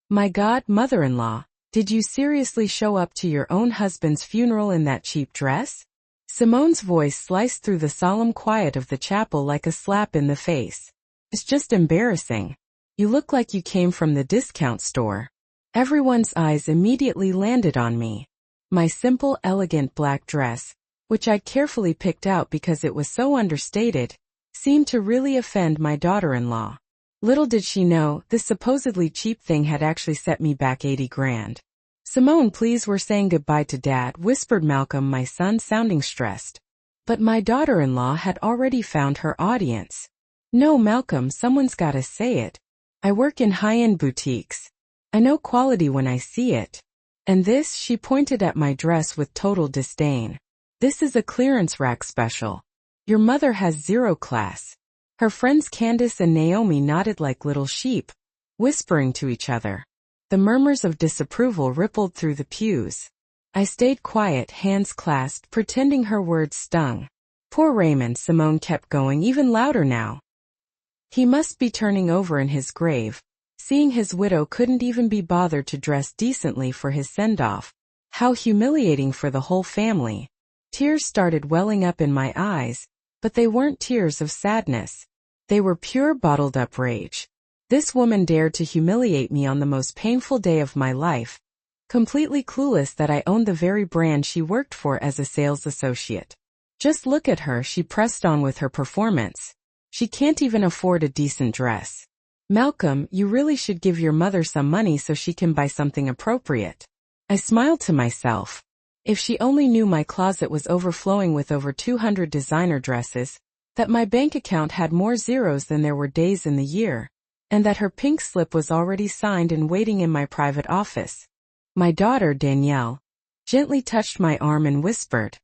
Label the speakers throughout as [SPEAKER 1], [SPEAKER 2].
[SPEAKER 1] My God, mother-in-law, did you seriously show up to your own husband's funeral in that cheap dress? Simone's voice sliced through the solemn quiet of the chapel like a slap in the face. It's just embarrassing. You look like you came from the discount store. Everyone's eyes immediately landed on me. My simple, elegant black dress, which I'd carefully picked out because it was so understated, seemed to really offend my daughter-in-law. Little did she know, this supposedly cheap thing had actually set me back 80 grand. Simone, please, we're saying goodbye to Dad, whispered Malcolm, my son, sounding stressed. But my daughter-in-law had already found her audience. No, Malcolm, someone's gotta say it. I work in high-end boutiques. I know quality when I see it. And this, she pointed at my dress with total disdain. This is a clearance rack special. Your mother has zero class. Her friends Candace and Naomi nodded like little sheep, whispering to each other. The murmurs of disapproval rippled through the pews. I stayed quiet, hands clasped, pretending her words stung. Poor Raymond, Simone kept going even louder now. He must be turning over in his grave, seeing his widow couldn't even be bothered to dress decently for his send-off. How humiliating for the whole family. Tears started welling up in my eyes, but they weren't tears of sadness. They were pure bottled-up rage. This woman dared to humiliate me on the most painful day of my life, completely clueless that I owned the very brand she worked for as a sales associate. Just look at her, she pressed on with her performance. She can't even afford a decent dress. Malcolm, you really should give your mother some money so she can buy something appropriate. I smiled to myself. If she only knew my closet was overflowing with over 200 designer dresses, that my bank account had more zeros than there were days in the year, and that her pink slip was already signed and waiting in my private office. My daughter, Danielle, gently touched my arm and whispered,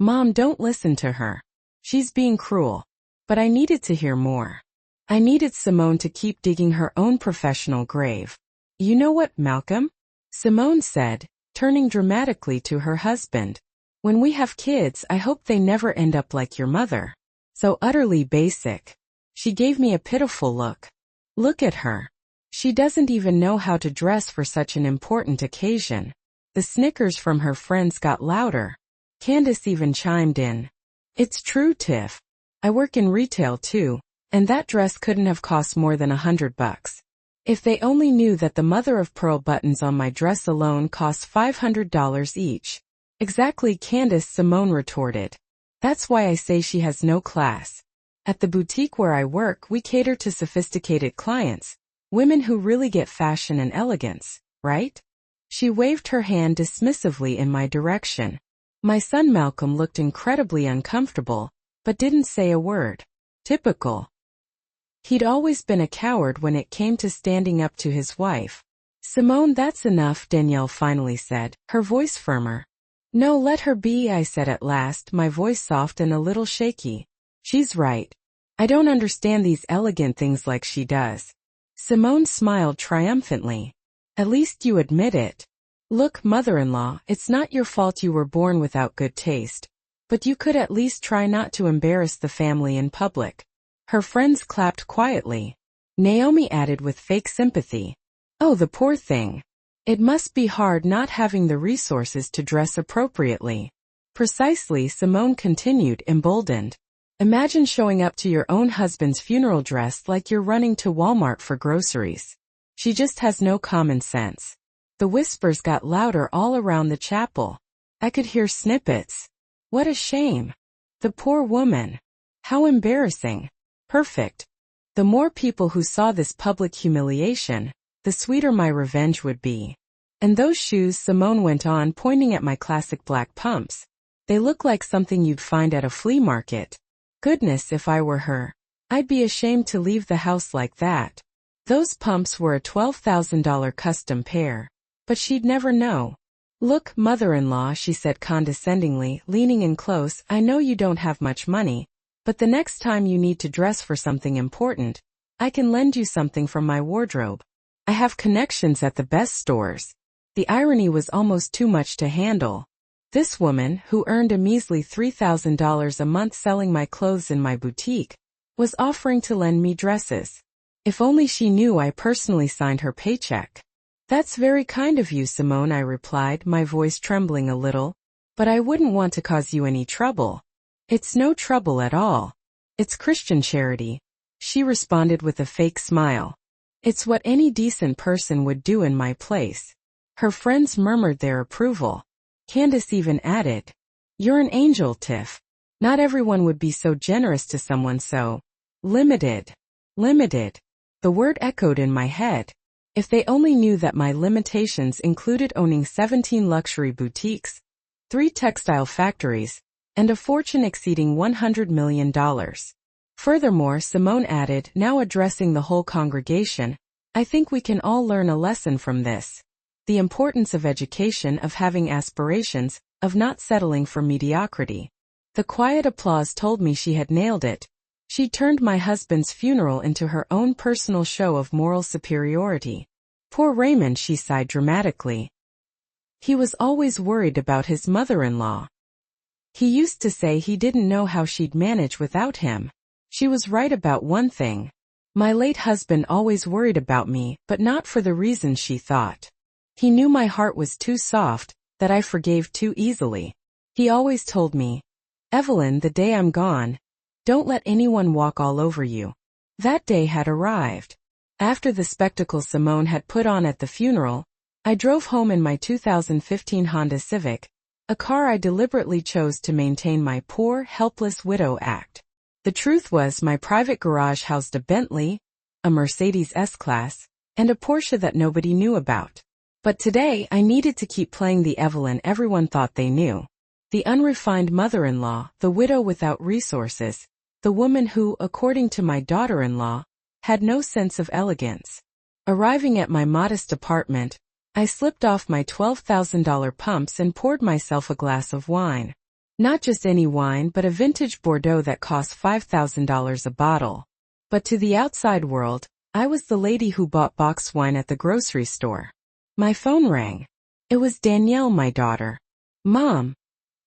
[SPEAKER 1] Mom, don't listen to her. She's being cruel. But I needed to hear more. I needed Simone to keep digging her own professional grave. You know what, Malcolm? Simone said, turning dramatically to her husband. When we have kids, I hope they never end up like your mother. So utterly basic. She gave me a pitiful look. Look at her. She doesn't even know how to dress for such an important occasion. The snickers from her friends got louder. Candace even chimed in. It's true, Tiff. I work in retail too, and that dress couldn't have cost more than $100. If they only knew that the mother-of-pearl buttons on my dress alone cost $500 each. Exactly, Candace, Simone retorted. That's why I say she has no class. At the boutique where I work, we cater to sophisticated clients, women who really get fashion and elegance, right? She waved her hand dismissively in my direction. My son Malcolm looked incredibly uncomfortable, but didn't say a word. Typical. He'd always been a coward when it came to standing up to his wife. Simone, that's enough, Danielle finally said, her voice firmer. No, let her be, I said at last, my voice soft and a little shaky. She's right. I don't understand these elegant things like she does. Simone smiled triumphantly. At least you admit it. Look, mother-in-law, it's not your fault you were born without good taste. But you could at least try not to embarrass the family in public. Her friends clapped quietly. Naomi added with fake sympathy. Oh, the poor thing. It must be hard not having the resources to dress appropriately. Precisely, Simone continued, emboldened. Imagine showing up to your own husband's funeral dressed like you're running to Walmart for groceries. She just has no common sense. The whispers got louder all around the chapel. I could hear snippets. What a shame. The poor woman. How embarrassing. Perfect. The more people who saw this public humiliation, the sweeter my revenge would be. And those shoes, Simone went on, pointing at my classic black pumps. They look like something you'd find at a flea market. Goodness, if I were her, I'd be ashamed to leave the house like that. Those pumps were a $12,000 custom pair. But she'd never know. Look, mother-in-law, she said condescendingly, leaning in close, I know you don't have much money, but the next time you need to dress for something important, I can lend you something from my wardrobe. I have connections at the best stores. The irony was almost too much to handle. This woman, who earned a measly $3,000 a month selling my clothes in my boutique, was offering to lend me dresses. If only she knew I personally signed her paycheck. That's very kind of you, Simone, I replied, my voice trembling a little. But I wouldn't want to cause you any trouble. It's no trouble at all. It's Christian charity, she responded with a fake smile. It's what any decent person would do in my place. Her friends murmured their approval. Candace even added, "You're an angel, Tiff. Not everyone would be so generous to someone so limited." Limited. The word echoed in my head. If they only knew that my limitations included owning 17 luxury boutiques, 3 textile factories, and a fortune exceeding $100 million. Furthermore, Simone added, now addressing the whole congregation, I think we can all learn a lesson from this. The importance of education, of having aspirations, of not settling for mediocrity. The quiet applause told me she had nailed it. She turned my husband's funeral into her own personal show of moral superiority. Poor Raymond, she sighed dramatically. He was always worried about his mother-in-law. He used to say he didn't know how she'd manage without him. She was right about one thing. My late husband always worried about me, but not for the reasons she thought. He knew my heart was too soft, that I forgave too easily. He always told me, Evelyn, the day I'm gone, don't let anyone walk all over you. That day had arrived. After the spectacle Simone had put on at the funeral, I drove home in my 2015 Honda Civic, a car I deliberately chose to maintain my poor, helpless widow act. The truth was my private garage housed a Bentley, a Mercedes S-Class, and a Porsche that nobody knew about. But today I needed to keep playing the Evelyn everyone thought they knew. The unrefined mother-in-law, the widow without resources, the woman who, according to my daughter-in-law, had no sense of elegance. Arriving at my modest apartment, I slipped off my $12,000 pumps and poured myself a glass of wine. Not just any wine, but a vintage Bordeaux that cost $5,000 a bottle. But to the outside world, I was the lady who bought boxed wine at the grocery store. My phone rang. It was Danielle, my daughter. Mom,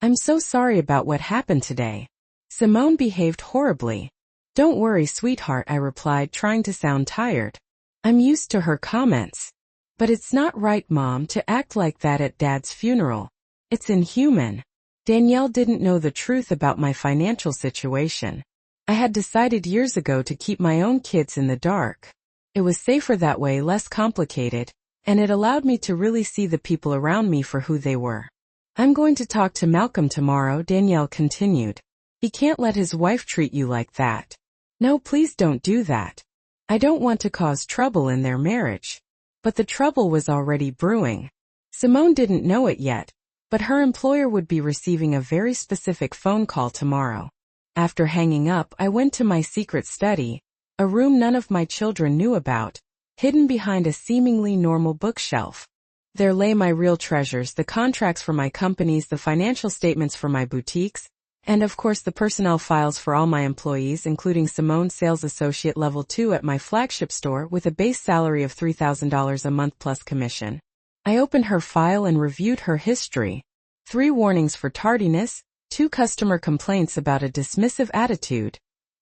[SPEAKER 1] I'm so sorry about what happened today. Simone behaved horribly. Don't worry, sweetheart, I replied, trying to sound tired. I'm used to her comments. But it's not right, Mom, to act like that at Dad's funeral. It's inhuman. Danielle didn't know the truth about my financial situation. I had decided years ago to keep my own kids in the dark. It was safer that way, less complicated, and it allowed me to really see the people around me for who they were. I'm going to talk to Malcolm tomorrow, Danielle continued. He can't let his wife treat you like that. No, please don't do that. I don't want to cause trouble in their marriage. But the trouble was already brewing. Simone didn't know it yet, but her employer would be receiving a very specific phone call tomorrow. After hanging up, I went to my secret study, a room none of my children knew about, hidden behind a seemingly normal bookshelf. There lay my real treasures, the contracts for my companies, the financial statements for my boutiques, and of course the personnel files for all my employees, including Simone, sales associate level 2 at my flagship store with a base salary of $3,000 a month plus commission. I opened her file and reviewed her history. 3 warnings for tardiness, 2 customer complaints about a dismissive attitude,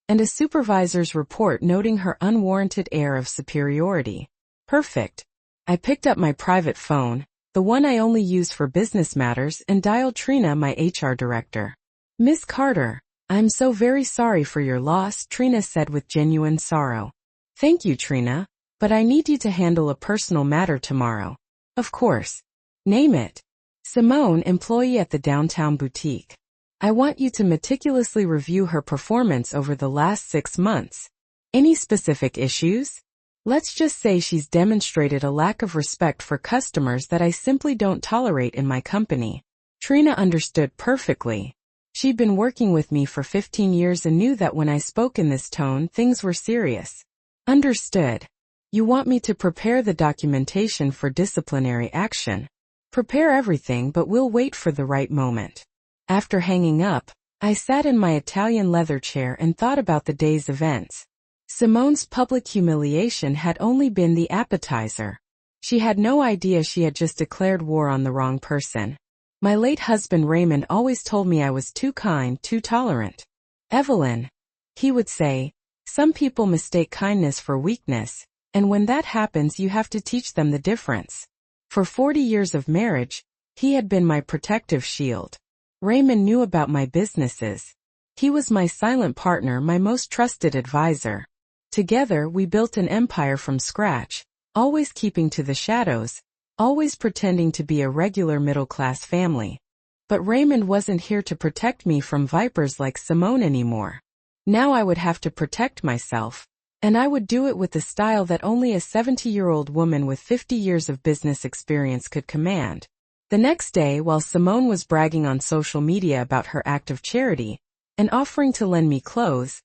[SPEAKER 1] and a supervisor's report noting her unwarranted air of superiority. Perfect. I picked up my private phone, the one I only use for business matters, and dialed Trina, my HR director. Miss Carter, I'm so very sorry for your loss, Trina said with genuine sorrow. Thank you, Trina, but I need you to handle a personal matter tomorrow. Of course. Name it. Simone, employee at the downtown boutique. I want you to meticulously review her performance over the last 6 months. Any specific issues? Let's just say she's demonstrated a lack of respect for customers that I simply don't tolerate in my company. Trina understood perfectly. She'd been working with me for 15 years and knew that when I spoke in this tone, things were serious. Understood. You want me to prepare the documentation for disciplinary action. Prepare everything, but we'll wait for the right moment. After hanging up, I sat in my Italian leather chair and thought about the day's events. Simone's public humiliation had only been the appetizer. She had no idea she had just declared war on the wrong person. My late husband Raymond always told me I was too kind, too tolerant. Evelyn, he would say, some people mistake kindness for weakness, And when that happens, you have to teach them the difference. For 40 years of marriage, he had been my protective shield. Raymond knew about my businesses. He was my silent partner, my most trusted advisor. Together, we built an empire from scratch, always keeping to the shadows, always pretending to be a regular middle-class family. But Raymond wasn't here to protect me from vipers like Simone anymore. Now I would have to protect myself. And I would do it with the style that only a 70-year-old woman with 50 years of business experience could command. The next day, while Simone was bragging on social media about her act of charity and offering to lend me clothes,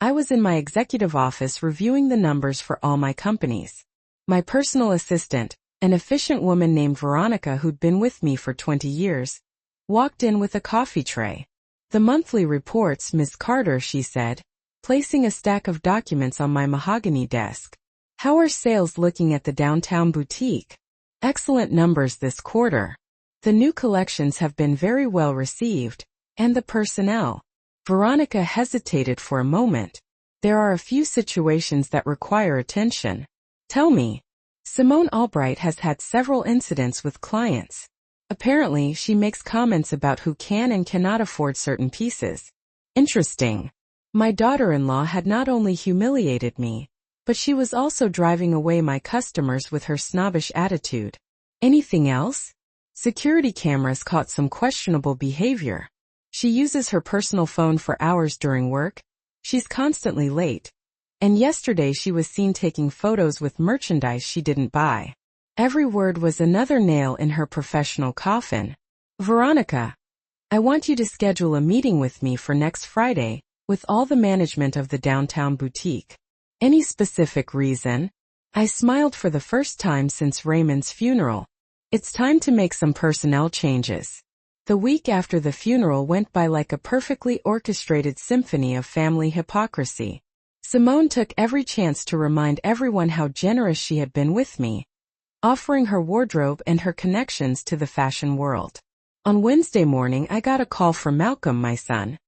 [SPEAKER 1] I was in my executive office reviewing the numbers for all my companies. My personal assistant, an efficient woman named Veronica who'd been with me for 20 years, walked in with a coffee tray. "The monthly reports, Miss Carter," she said, placing a stack of documents on my mahogany desk. "How are sales looking at the downtown boutique?" "Excellent numbers this quarter. The new collections have been very well received, and the personnel." Veronica hesitated for a moment. "There are a few situations that require attention." "Tell me." "Simone Albright has had several incidents with clients. Apparently, she makes comments about who can and cannot afford certain pieces." "Interesting." My daughter-in-law had not only humiliated me, but she was also driving away my customers with her snobbish attitude. "Anything else?" "Security cameras caught some questionable behavior. She uses her personal phone for hours during work. She's constantly late. And yesterday she was seen taking photos with merchandise she didn't buy." Every word was another nail in her professional coffin. "Veronica, I want you to schedule a meeting with me for next Friday, with all the management of the downtown boutique." "Any specific reason?" I smiled for the first time since Raymond's funeral. "It's time to make some personnel changes." The week after the funeral went by like a perfectly orchestrated symphony of family hypocrisy. Simone took every chance to remind everyone how generous she had been with me, offering her wardrobe and her connections to the fashion world. On Wednesday morning, I got a call from Malcolm, my son.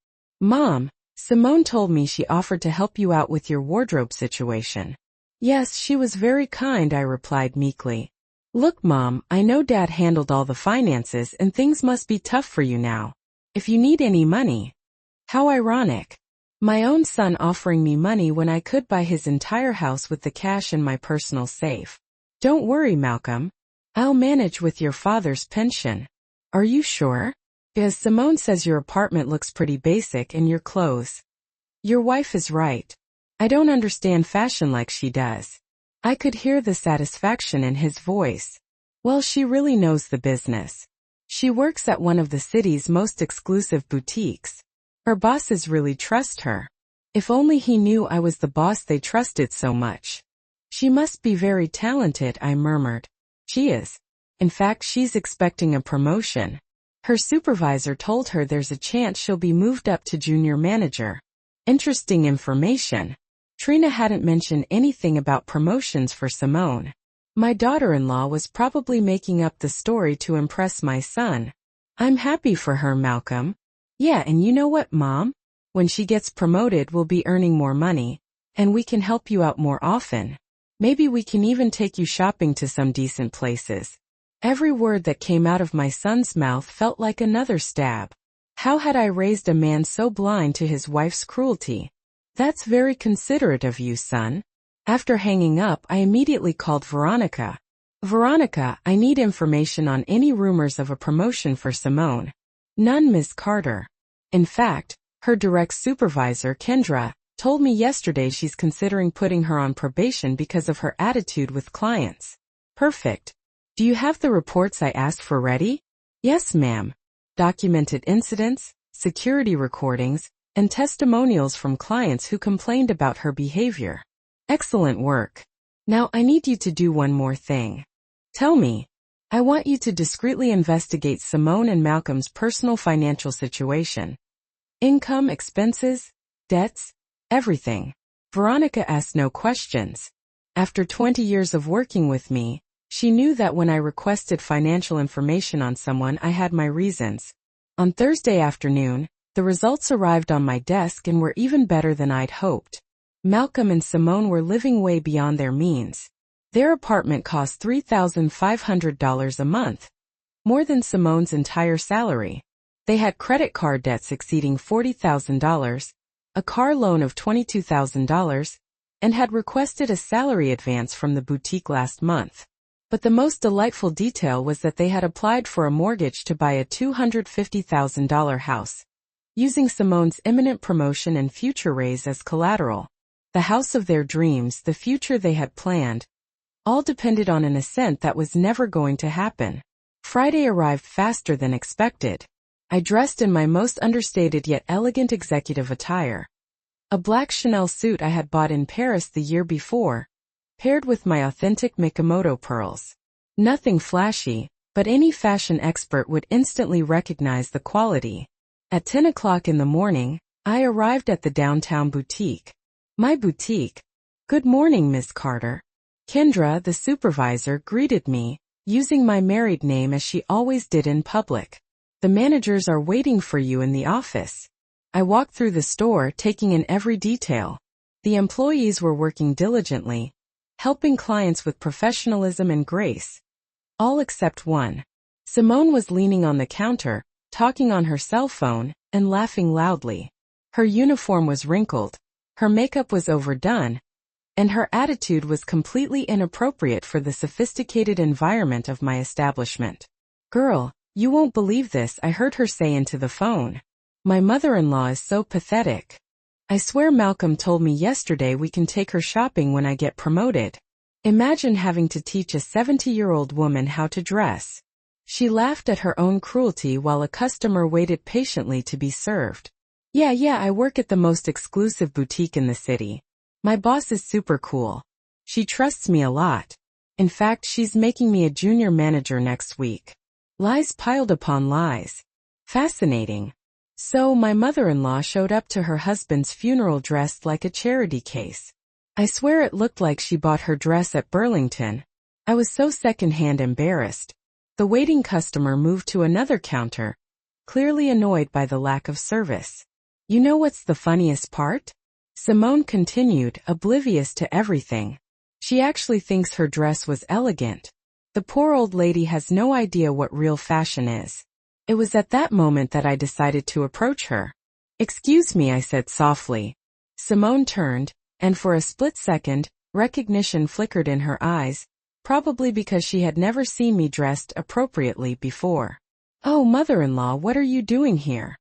[SPEAKER 1] "Mom, Simone told me she offered to help you out with your wardrobe situation." "Yes, she was very kind," I replied meekly. "Look, Mom, I know Dad handled all the finances and things must be tough for you now. If you need any money." How ironic. My own son offering me money when I could buy his entire house with the cash in my personal safe. "Don't worry, Malcolm. I'll manage with your father's pension." "Are you sure? Because Simone says your apartment looks pretty basic and your clothes." "Your wife is right. I don't understand fashion like she does." I could hear the satisfaction in his voice. "Well, she really knows the business. She works at one of the city's most exclusive boutiques. Her bosses really trust her. If only he knew I was the boss they trusted so much." "She must be very talented," I murmured. "She is. In fact, she's expecting a promotion. Her supervisor told her there's a chance she'll be moved up to junior manager." Interesting information. Trina hadn't mentioned anything about promotions for Simone. My daughter-in-law was probably making up the story to impress my son. "I'm happy for her, Malcolm." "Yeah, and you know what, Mom? When she gets promoted, we'll be earning more money, and we can help you out more often. Maybe we can even take you shopping to some decent places." Every word that came out of my son's mouth felt like another stab. How had I raised a man so blind to his wife's cruelty? "That's very considerate of you, son." After hanging up, I immediately called Veronica. "Veronica, I need information on any rumors of a promotion for Simone." "None, Miss Carter. In fact, her direct supervisor, Kendra, told me yesterday she's considering putting her on probation because of her attitude with clients." "Perfect. Do you have the reports I asked for ready?" "Yes, ma'am. Documented incidents, security recordings, and testimonials from clients who complained about her behavior." "Excellent work. Now I need you to do one more thing." "Tell me." "I want you to discreetly investigate Simone and Malcolm's personal financial situation. Income, expenses, debts, everything." Veronica asked no questions. After 20 years of working with me, she knew that when I requested financial information on someone, I had my reasons. On Thursday afternoon, the results arrived on my desk and were even better than I'd hoped. Malcolm and Simone were living way beyond their means. Their apartment cost $3,500 a month, more than Simone's entire salary. They had credit card debts exceeding $40,000, a car loan of $22,000, and had requested a salary advance from the boutique last month. But the most delightful detail was that they had applied for a mortgage to buy a $250,000 house, using Simone's imminent promotion and future raise as collateral. The house of their dreams, the future they had planned, all depended on an ascent that was never going to happen. Friday arrived faster than expected. I dressed in my most understated yet elegant executive attire. A black Chanel suit I had bought in Paris the year before, paired with my authentic Mikimoto pearls. Nothing flashy, but any fashion expert would instantly recognize the quality. At 10 o'clock in the morning, I arrived at the downtown boutique. My boutique. Good morning, Miss Carter. Kendra, the supervisor, greeted me, using my married name as she always did in public. The managers are waiting for you in the office. I walked through the store, taking in every detail. The employees were working diligently, helping clients with professionalism and grace. All except one. Simone was leaning on the counter, talking on her cell phone, and laughing loudly. Her uniform was wrinkled, her makeup was overdone, and her attitude was completely inappropriate for the sophisticated environment of my establishment. Girl, you won't believe this, I heard her say into the phone. My mother-in-law is so pathetic. I swear Malcolm told me yesterday we can take her shopping when I get promoted. Imagine having to teach a 70-year-old woman how to dress. She laughed at her own cruelty while a customer waited patiently to be served. Yeah, I work at the most exclusive boutique in the city. My boss is super cool. She trusts me a lot. In fact, she's making me a junior manager next week. Lies piled upon lies. Fascinating. So my mother-in-law showed up to her husband's funeral dressed like a charity case. I swear it looked like she bought her dress at Burlington. I was so secondhand embarrassed. The waiting customer moved to another counter, clearly annoyed by the lack of service. You know what's the funniest part? Simone continued, oblivious to everything. She actually thinks her dress was elegant. The poor old lady has no idea what real fashion is. It was at that moment that I decided to approach her. Excuse me, I said softly. Simone turned, and for a split second, recognition flickered in her eyes, probably because she had never seen me dressed appropriately before. Oh, mother-in-law, what are you doing here?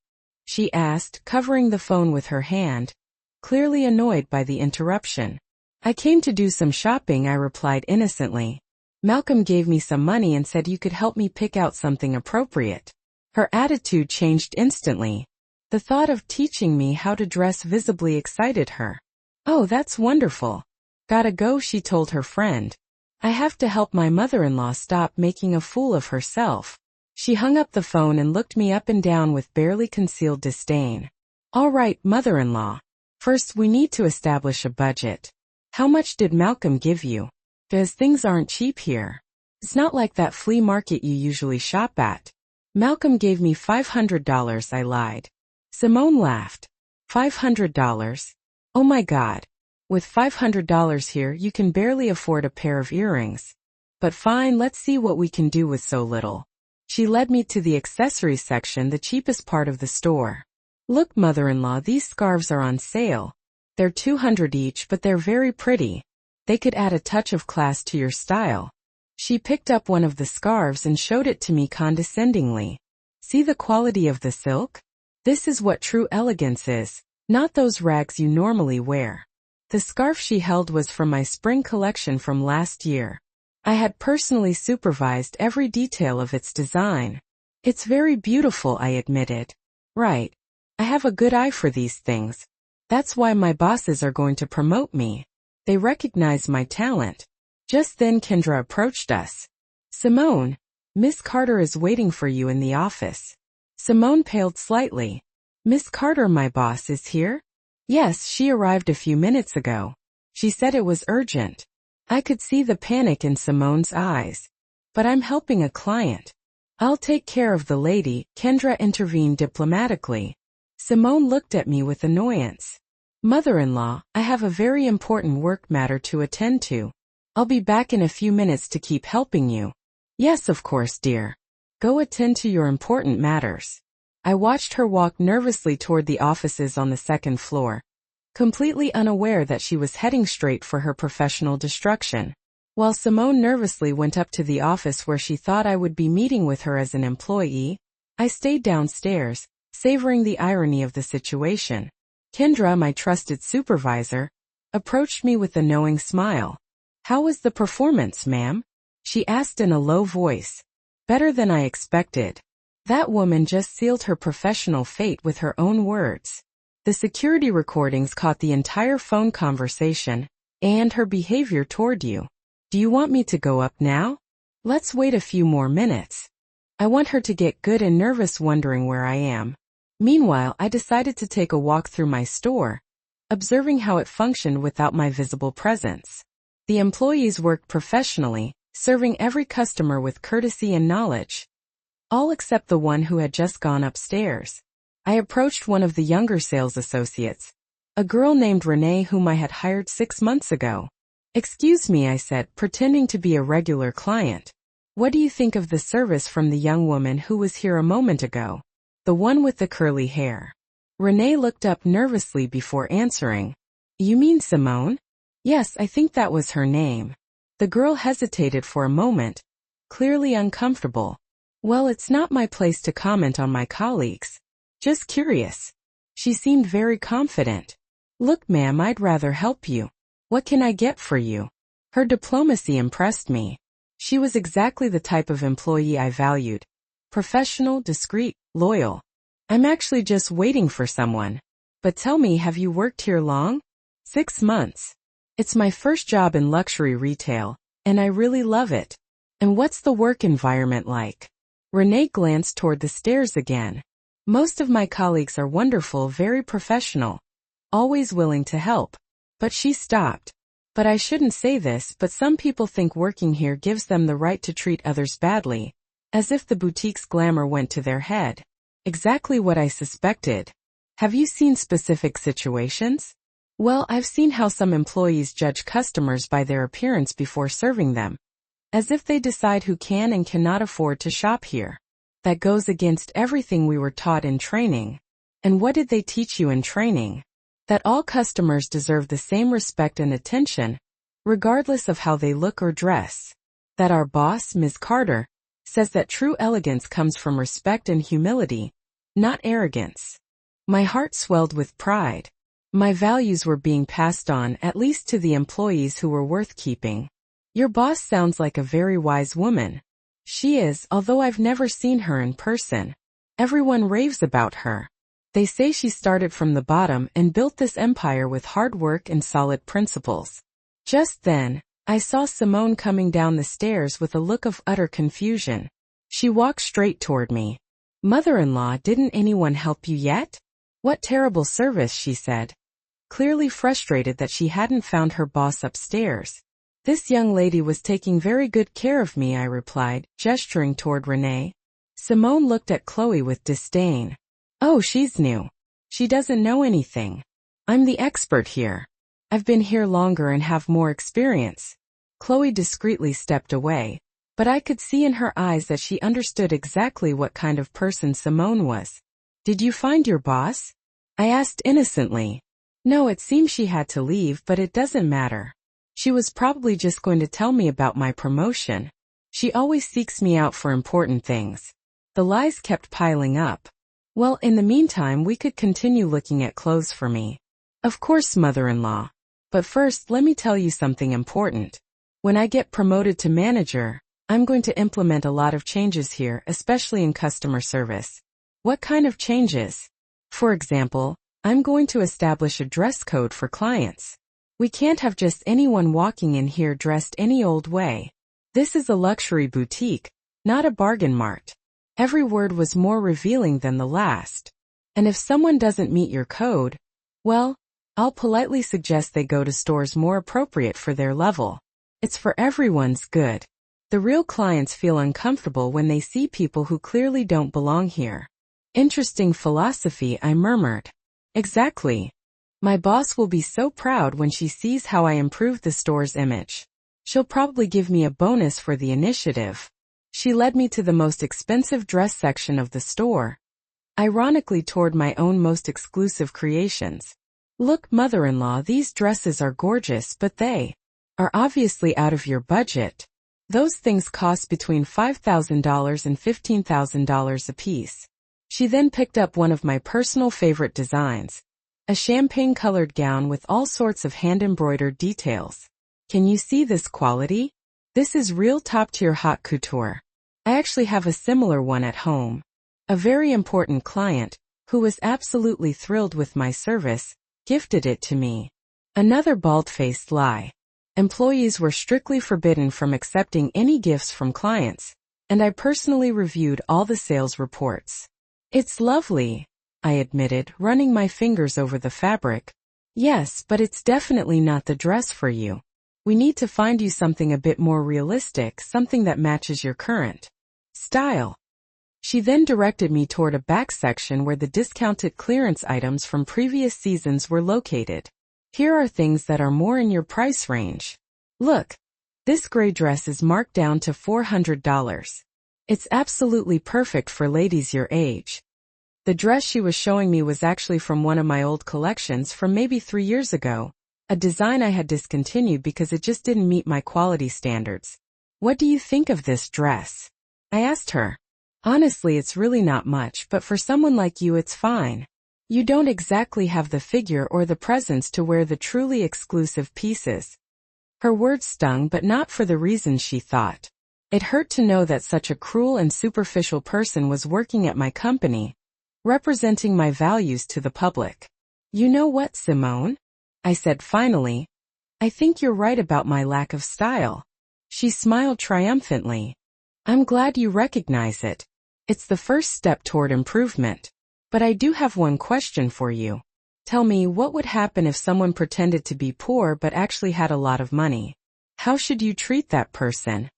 [SPEAKER 1] She asked, covering the phone with her hand, clearly annoyed by the interruption. I came to do some shopping, I replied innocently. Malcolm gave me some money and said you could help me pick out something appropriate. Her attitude changed instantly. The thought of teaching me how to dress visibly excited her. Oh, that's wonderful. Gotta go, she told her friend. I have to help my mother-in-law stop making a fool of herself. She hung up the phone and looked me up and down with barely concealed disdain. All right, mother-in-law. First, we need to establish a budget. How much did Malcolm give you? Because things aren't cheap here. It's not like that flea market you usually shop at. Malcolm gave me $500, I lied. Simone laughed. $500? Oh my God. With $500 here, you can barely afford a pair of earrings. But fine, let's see what we can do with so little. She led me to the accessories section, the cheapest part of the store. Look, mother-in-law, these scarves are on sale. They're $200 each, but they're very pretty. They could add a touch of class to your style. She picked up one of the scarves and showed it to me condescendingly. See the quality of the silk? This is what true elegance is, not those rags you normally wear. The scarf she held was from my spring collection from last year. I had personally supervised every detail of its design. It's very beautiful, I admitted. Right. I have a good eye for these things. That's why my bosses are going to promote me. They recognize my talent. Just then Kendra approached us. Simone, Miss Carter is waiting for you in the office. Simone paled slightly. Miss Carter, my boss, is here? Yes, she arrived a few minutes ago. She said it was urgent. I could see the panic in Simone's eyes. But I'm helping a client. I'll take care of the lady, Kendra intervened diplomatically. Simone looked at me with annoyance. Mother-in-law, I have a very important work matter to attend to. I'll be back in a few minutes to keep helping you. Yes, of course, dear. Go attend to your important matters. I watched her walk nervously toward the offices on the second floor, completely unaware that she was heading straight for her professional destruction. While Simone nervously went up to the office where she thought I would be meeting with her as an employee, I stayed downstairs, savoring the irony of the situation. Kendra, my trusted supervisor, approached me with a knowing smile. How was the performance, ma'am? She asked in a low voice. Better than I expected. That woman just sealed her professional fate with her own words. The security recordings caught the entire phone conversation and her behavior toward you. Do you want me to go up now? Let's wait a few more minutes. I want her to get good and nervous wondering where I am. Meanwhile, I decided to take a walk through my store, observing how it functioned without my visible presence. The employees worked professionally, serving every customer with courtesy and knowledge. All except the one who had just gone upstairs. I approached one of the younger sales associates, a girl named Renee whom I had hired 6 months ago. Excuse me, I said, pretending to be a regular client. What do you think of the service from the young woman who was here a moment ago? The one with the curly hair. Renee looked up nervously before answering. You mean Simone? Yes, I think that was her name. The girl hesitated for a moment, clearly uncomfortable. Well, it's not my place to comment on my colleagues. Just curious. She seemed very confident. Look, ma'am, I'd rather help you. What can I get for you? Her diplomacy impressed me. She was exactly the type of employee I valued. Professional, discreet, loyal. I'm actually just waiting for someone. But tell me, have you worked here long? 6 months. It's my first job in luxury retail, and I really love it. And what's the work environment like? Renee glanced toward the stairs again. Most of my colleagues are wonderful, very professional, always willing to help. But she stopped. But I shouldn't say this, but some people think working here gives them the right to treat others badly, as if the boutique's glamour went to their head. Exactly what I suspected. Have you seen specific situations? Well, I've seen how some employees judge customers by their appearance before serving them, as if they decide who can and cannot afford to shop here. That goes against everything we were taught in training. And what did they teach you in training? That all customers deserve the same respect and attention, regardless of how they look or dress. That our boss, Ms. Carter, says that true elegance comes from respect and humility, not arrogance. My heart swelled with pride. My values were being passed on, at least to the employees who were worth keeping. Your boss sounds like a very wise woman. She is, although I've never seen her in person. Everyone raves about her. They say she started from the bottom and built this empire with hard work and solid principles. Just then, I saw Simone coming down the stairs with a look of utter confusion. She walked straight toward me. Mother-in-law, didn't anyone help you yet? What terrible service, she said, clearly frustrated that she hadn't found her boss upstairs. This young lady was taking very good care of me, I replied, gesturing toward Renee. Simone looked at Chloe with disdain. Oh, she's new. She doesn't know anything. I'm the expert here. I've been here longer and have more experience. Chloe discreetly stepped away, but I could see in her eyes that she understood exactly what kind of person Simone was. Did you find your boss? I asked innocently. No, it seems she had to leave, but it doesn't matter. She was probably just going to tell me about my promotion. She always seeks me out for important things. The lies kept piling up. Well, in the meantime, we could continue looking at clothes for me. Of course, mother-in-law. But first, let me tell you something important. When I get promoted to manager, I'm going to implement a lot of changes here, especially in customer service. What kind of changes? For example, I'm going to establish a dress code for clients. We can't have just anyone walking in here dressed any old way. This is a luxury boutique, not a bargain mart. Every word was more revealing than the last. And if someone doesn't meet your code, well, I'll politely suggest they go to stores more appropriate for their level. It's for everyone's good. The real clients feel uncomfortable when they see people who clearly don't belong here. Interesting philosophy, I murmured. Exactly. My boss will be so proud when she sees how I improved the store's image. She'll probably give me a bonus for the initiative. She led me to the most expensive dress section of the store, ironically toward my own most exclusive creations. Look, mother-in-law, these dresses are gorgeous, but they are obviously out of your budget. Those things cost between $5,000 and $15,000 apiece. She then picked up one of my personal favorite designs, a champagne-colored gown with all sorts of hand-embroidered details. Can you see this quality? This is real top-tier haute couture. I actually have a similar one at home. A very important client, who was absolutely thrilled with my service, gifted it to me. Another bald-faced lie. Employees were strictly forbidden from accepting any gifts from clients, and I personally reviewed all the sales reports. It's lovely, I admitted, running my fingers over the fabric. Yes, but it's definitely not the dress for you. We need to find you something a bit more realistic, something that matches your current style. She then directed me toward a back section where the discounted clearance items from previous seasons were located. Here are things that are more in your price range. Look, this gray dress is marked down to $400. It's absolutely perfect for ladies your age. The dress she was showing me was actually from one of my old collections from maybe 3 years ago, a design I had discontinued because it just didn't meet my quality standards. What do you think of this dress? I asked her. Honestly, it's really not much, but for someone like you it's fine. You don't exactly have the figure or the presence to wear the truly exclusive pieces. Her words stung, but not for the reasons she thought. It hurt to know that such a cruel and superficial person was working at my company, representing my values to the public. You know what, Simone? I said finally. I think you're right about my lack of style. She smiled triumphantly. I'm glad you recognize it. It's the first step toward improvement. But I do have one question for you. Tell me, what would happen if someone pretended to be poor but actually had a lot of money? How should you treat that person?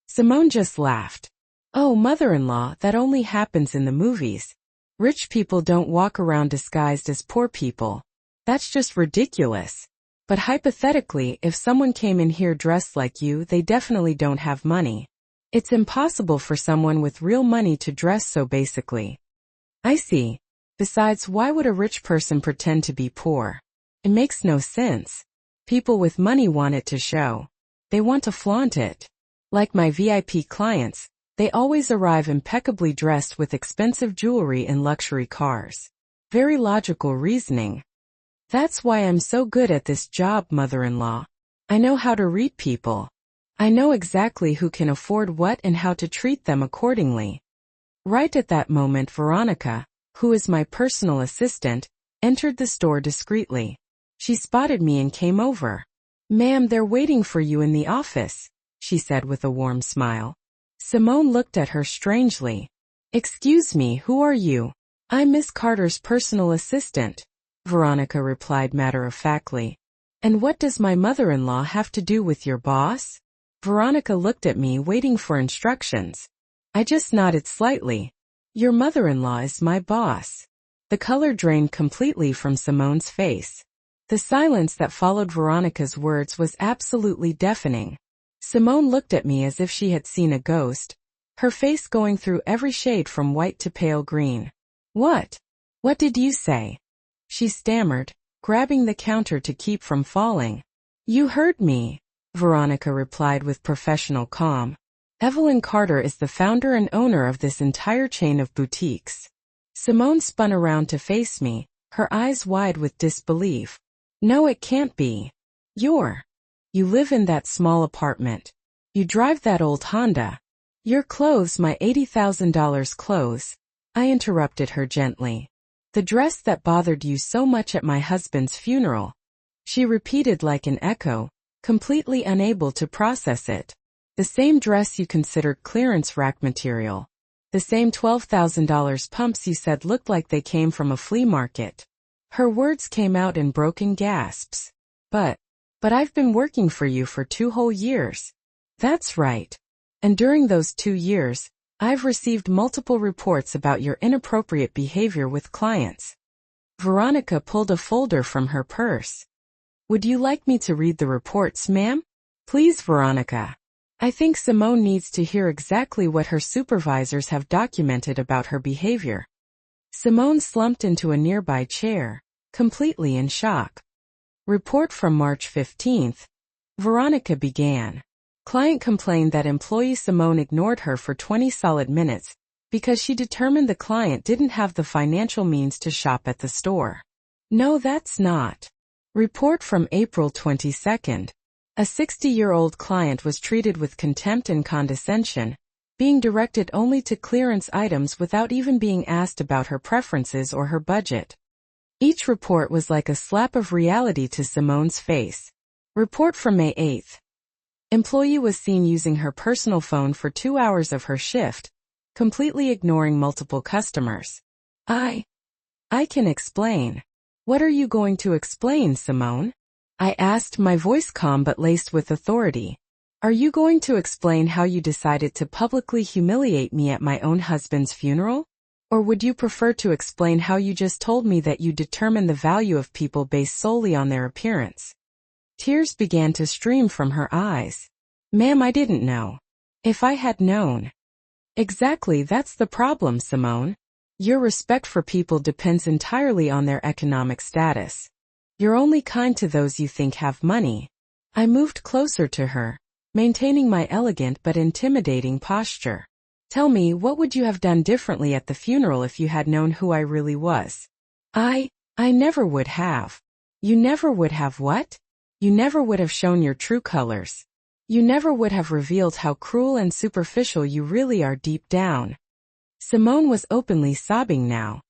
[SPEAKER 1] Simone just laughed. Oh, mother-in-law, that only happens in the movies. Rich people don't walk around disguised as poor people. That's just ridiculous. But hypothetically, if someone came in here dressed like you, they definitely don't have money. It's impossible for someone with real money to dress so basically. I see. Besides, why would a rich person pretend to be poor? It makes no sense. People with money want it to show. They want to flaunt it. Like my VIP clients, they always arrive impeccably dressed with expensive jewelry and luxury cars. Very logical reasoning. That's why I'm so good at this job, mother-in-law. I know how to read people. I know exactly who can afford what and how to treat them accordingly. Right at that moment, Veronica, who is my personal assistant, entered the store discreetly. She spotted me and came over. Ma'am, they're waiting for you in the office, she said with a warm smile. Simone looked at her strangely. Excuse me, who are you? I'm Miss Carter's personal assistant, Veronica replied matter-of-factly. And what does my mother-in-law have to do with your boss? Veronica looked at me, waiting for instructions. I just nodded slightly. Your mother-in-law is my boss. The color drained completely from Simone's face. The silence that followed Veronica's words was absolutely deafening. Simone looked at me as if she had seen a ghost, her face going through every shade from white to pale green. What? What did you say? She stammered, grabbing the counter to keep from falling. You heard me, Veronica replied with professional calm. Evelyn Carter is the founder and owner of this entire chain of boutiques. Simone spun around to face me, her eyes wide with disbelief. No, it can't be. You live in that small apartment. You drive that old Honda. Your clothes, my $80,000 clothes. I interrupted her gently. The dress that bothered you so much at my husband's funeral. She repeated like an echo, completely unable to process it. The same dress you considered clearance rack material. The same $12,000 pumps you said looked like they came from a flea market. Her words came out in broken gasps. But I've been working for you for 2 whole years. That's right. And during those 2 years, I've received multiple reports about your inappropriate behavior with clients. Veronica pulled a folder from her purse. Would you like me to read the reports, ma'am? Please, Veronica. I think Simone needs to hear exactly what her supervisors have documented about her behavior. Simone slumped into a nearby chair, completely in shock. Report from March 15th. Veronica began. Client complained that employee Simone ignored her for 20 solid minutes because she determined the client didn't have the financial means to shop at the store. No, that's not. Report from April 22nd. A 60-year-old client was treated with contempt and condescension, being directed only to clearance items without even being asked about her preferences or her budget. Each report was like a slap of reality to Simone's face. Report from May 8th. Employee was seen using her personal phone for 2 hours of her shift, completely ignoring multiple customers. I can explain. What are you going to explain, Simone? I asked, my voice calm but laced with authority. Are you going to explain how you decided to publicly humiliate me at my own husband's funeral? Or would you prefer to explain how you just told me that you determine the value of people based solely on their appearance? Tears began to stream from her eyes. Ma'am, I didn't know. If I had known. Exactly, that's the problem, Simone. Your respect for people depends entirely on their economic status. You're only kind to those you think have money. I moved closer to her, maintaining my elegant but intimidating posture. Tell me, what would you have done differently at the funeral if you had known who I really was? I never would have. You never would have what? You never would have shown your true colors. You never would have revealed how cruel and superficial you really are deep down. Simone was openly sobbing now.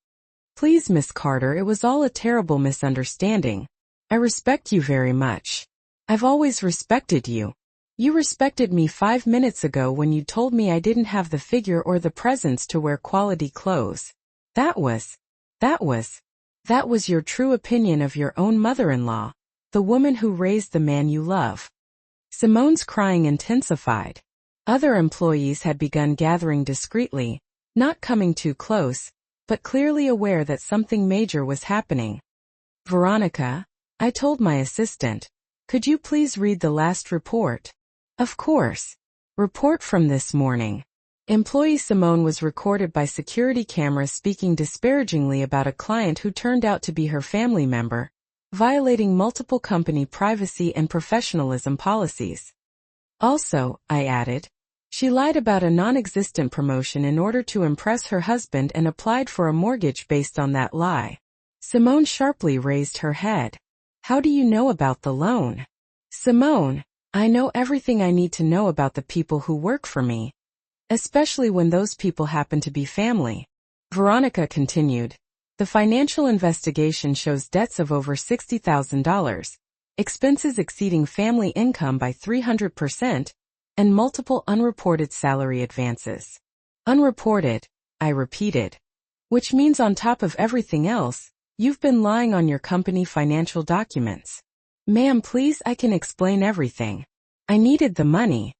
[SPEAKER 1] Please, Miss Carter, it was all a terrible misunderstanding. I respect you very much. I've always respected you. You respected me 5 minutes ago when you told me I didn't have the figure or the presence to wear quality clothes. That was your true opinion of your own mother-in-law, the woman who raised the man you love. Simone's crying intensified. Other employees had begun gathering discreetly, not coming too close, but clearly aware that something major was happening. Veronica, I told my assistant, could you please read the last report? Of course. Report from this morning. Employee Simone was recorded by security cameras speaking disparagingly about a client who turned out to be her family member, violating multiple company privacy and professionalism policies. Also, I added, she lied about a non-existent promotion in order to impress her husband and applied for a mortgage based on that lie. Simone sharply raised her head. How do you know about the loan? Simone, I know everything I need to know about the people who work for me, especially when those people happen to be family. Veronica continued. The financial investigation shows debts of over $60,000, expenses exceeding family income by 300%, and multiple unreported salary advances. Unreported, I repeated. Which means on top of everything else, you've been lying on your company financial documents. Ma'am, please, I can explain everything. I needed the money.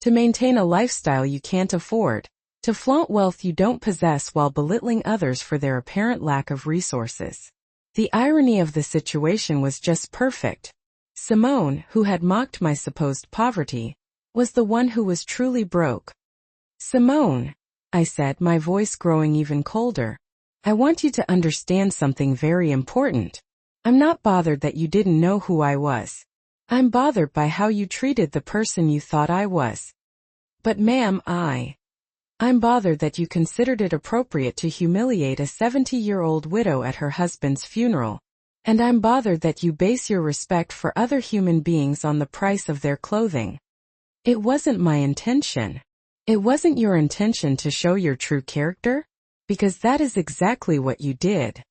[SPEAKER 1] To maintain a lifestyle you can't afford. To flaunt wealth you don't possess while belittling others for their apparent lack of resources. The irony of the situation was just perfect. Simone, who had mocked my supposed poverty, was the one who was truly broke. Simone, I said, my voice growing even colder, I want you to understand something very important. I'm not bothered that you didn't know who I was. I'm bothered by how you treated the person you thought I was. But ma'am, I'm bothered that you considered it appropriate to humiliate a 70-year-old widow at her husband's funeral. And I'm bothered that you base your respect for other human beings on the price of their clothing. It wasn't my intention. It wasn't your intention to show your true character? Because that is exactly what you did.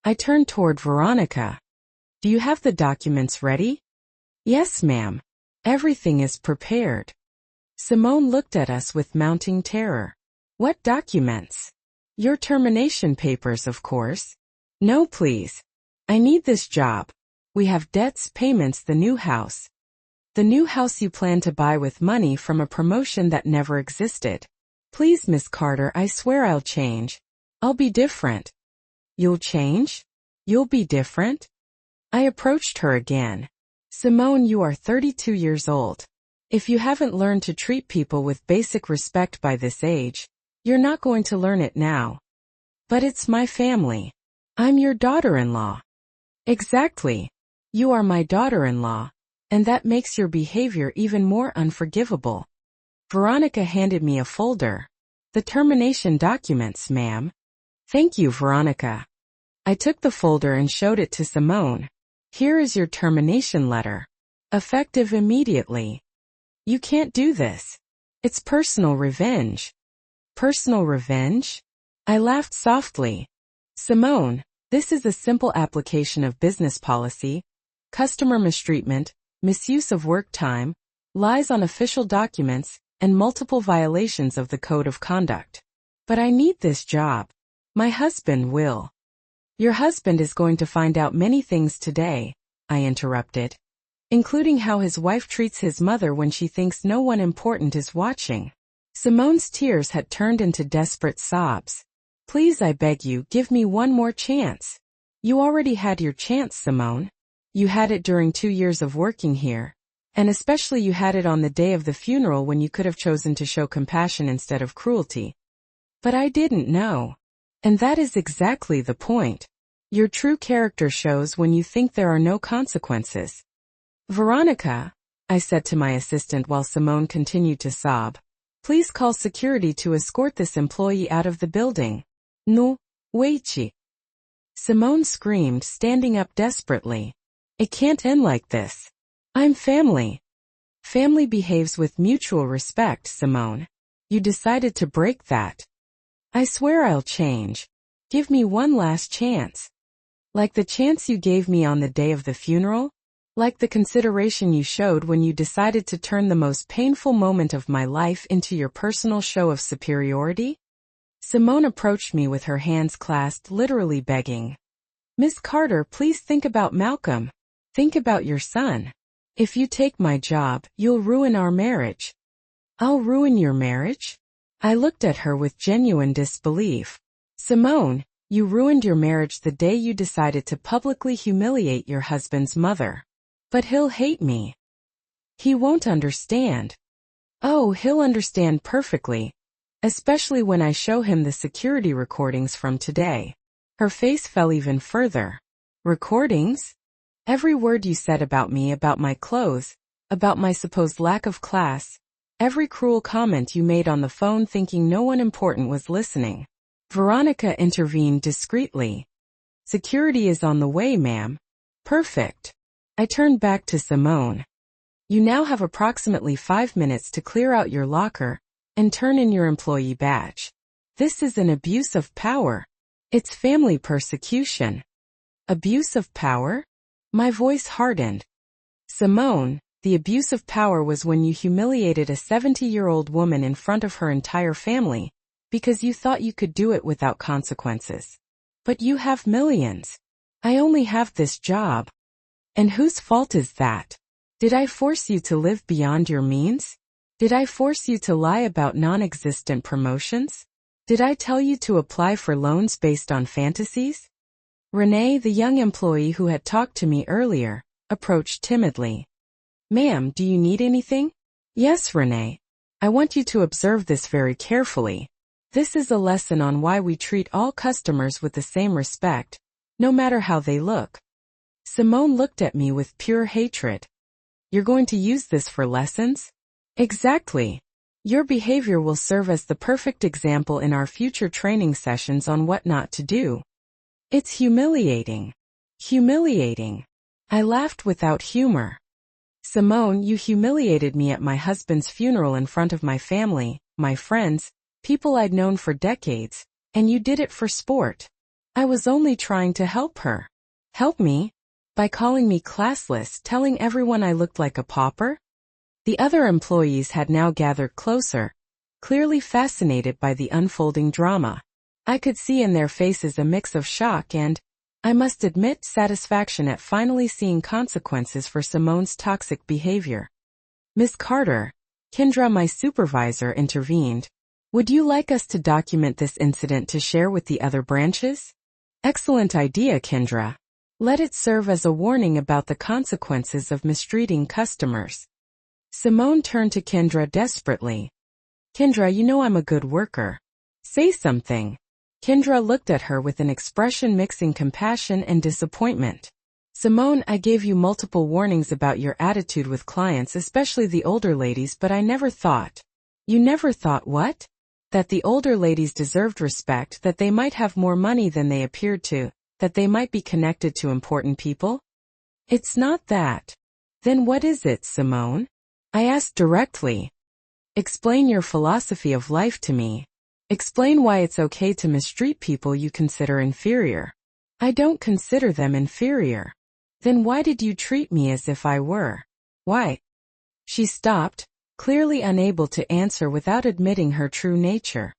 [SPEAKER 1] I turned toward Veronica. Do you have the documents ready? Yes, ma'am. Everything is prepared. Simone looked at us with mounting terror. What documents? Your termination papers, of course. No, please. I need this job. We have debts, payments, the new house. The new house you plan to buy with money from a promotion that never existed. Please, Miss Carter, I swear I'll change. I'll be different. You'll change? You'll be different? I approached her again. Simone, you are 32 years old. If you haven't learned to treat people with basic respect by this age, you're not going to learn it now. But it's my family. I'm your daughter-in-law. Exactly. You are my daughter-in-law, and that makes your behavior even more unforgivable. Veronica handed me a folder. The termination documents, ma'am. Thank you, Veronica. I took the folder and showed it to Simone. Here is your termination letter. Effective immediately. You can't do this. It's personal revenge. Personal revenge? I laughed softly. Simone, this is a simple application of business policy, customer mistreatment, misuse of work time, lies on official documents, and multiple violations of the code of conduct. But I need this job. My husband will. Your husband is going to find out many things today, I interrupted, including how his wife treats his mother when she thinks no one important is watching. Simone's tears had turned into desperate sobs. Please, I beg you, give me one more chance. You already had your chance, Simone. You had it during 2 years of working here, and especially you had it on the day of the funeral when you could have chosen to show compassion instead of cruelty. But I didn't know. And that is exactly the point. Your true character shows when you think there are no consequences. Veronica, I said to my assistant while Simone continued to sob, please call security to escort this employee out of the building. No, waitchi. Simone screamed, standing up desperately. It can't end like this. I'm family. Family behaves with mutual respect, Simone. You decided to break that. I swear I'll change. Give me one last chance. Like the chance you gave me on the day of the funeral? Like the consideration you showed when you decided to turn the most painful moment of my life into your personal show of superiority? Simone approached me with her hands clasped, literally begging. Miss Carter, please think about Malcolm. Think about your son. If you take my job, you'll ruin our marriage. I'll ruin your marriage? I looked at her with genuine disbelief. Simone, you ruined your marriage the day you decided to publicly humiliate your husband's mother. But he'll hate me. He won't understand. Oh, he'll understand perfectly. Especially when I show him the security recordings from today. Her face fell even further. Recordings? Every word you said about me, about my clothes, about my supposed lack of class, every cruel comment you made on the phone thinking no one important was listening. Veronica intervened discreetly. Security is on the way, ma'am. Perfect. I turned back to Simone. You now have approximately 5 minutes to clear out your locker and turn in your employee badge. This is an abuse of power. It's family persecution. Abuse of power? My voice hardened. Simone, the abuse of power was when you humiliated a 70-year-old woman in front of her entire family because you thought you could do it without consequences. But you have millions. I only have this job. And whose fault is that? Did I force you to live beyond your means? Did I force you to lie about non-existent promotions? Did I tell you to apply for loans based on fantasies? Renee, the young employee who had talked to me earlier, approached timidly. Ma'am, do you need anything? Yes, Renee. I want you to observe this very carefully. This is a lesson on why we treat all customers with the same respect, no matter how they look. Simone looked at me with pure hatred. You're going to use this for lessons? Exactly. Your behavior will serve as the perfect example in our future training sessions on what not to do. It's humiliating. Humiliating. I laughed without humor. Simone, you humiliated me at my husband's funeral in front of my family, my friends, people I'd known for decades, and you did it for sport. I was only trying to help her. Help me? By calling me classless, telling everyone I looked like a pauper? The other employees had now gathered closer, clearly fascinated by the unfolding drama. I could see in their faces a mix of shock and, I must admit, satisfaction at finally seeing consequences for Simone's toxic behavior. Miss Carter, Kendra, my supervisor, intervened. Would you like us to document this incident to share with the other branches? Excellent idea, Kendra. Let it serve as a warning about the consequences of mistreating customers. Simone turned to Kendra desperately. Kendra, you know I'm a good worker. Say something. Kendra looked at her with an expression mixing compassion and disappointment. Simone, I gave you multiple warnings about your attitude with clients, especially the older ladies, but I never thought. You never thought what? That the older ladies deserved respect, that they might have more money than they appeared to, that they might be connected to important people? It's not that. Then what is it, Simone? I asked directly. Explain your philosophy of life to me. Explain why it's okay to mistreat people you consider inferior. I don't consider them inferior. Then why did you treat me as if I were? Why? She stopped, clearly unable to answer without admitting her true nature.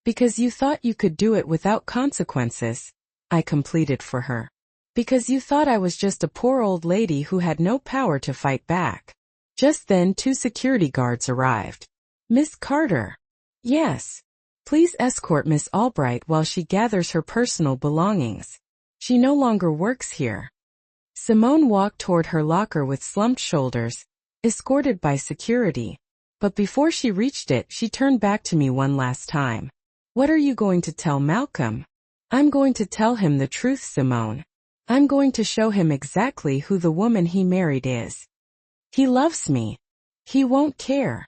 [SPEAKER 1] Because you thought you could do it without consequences, I completed for her. Because you thought I was just a poor old lady who had no power to fight back. Just then 2 security guards arrived. Miss Carter. Yes. Please escort Miss Albright while she gathers her personal belongings. She no longer works here. Simone walked toward her locker with slumped shoulders, escorted by security. But before she reached it, she turned back to me one last time. What are you going to tell Malcolm? I'm going to tell him the truth, Simone. I'm going to show him exactly who the woman he married is. He loves me. He won't care.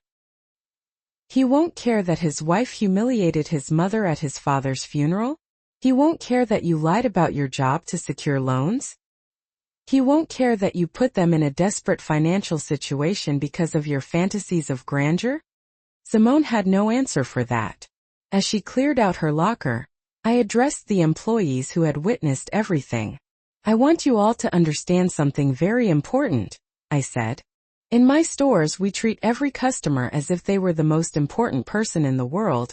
[SPEAKER 1] He won't care that his wife humiliated his mother at his father's funeral? He won't care that you lied about your job to secure loans? He won't care that you put them in a desperate financial situation because of your fantasies of grandeur? Simone had no answer for that. As she cleared out her locker, I addressed the employees who had witnessed everything. I want you all to understand something very important, I said. In my stores, we treat every customer as if they were the most important person in the world,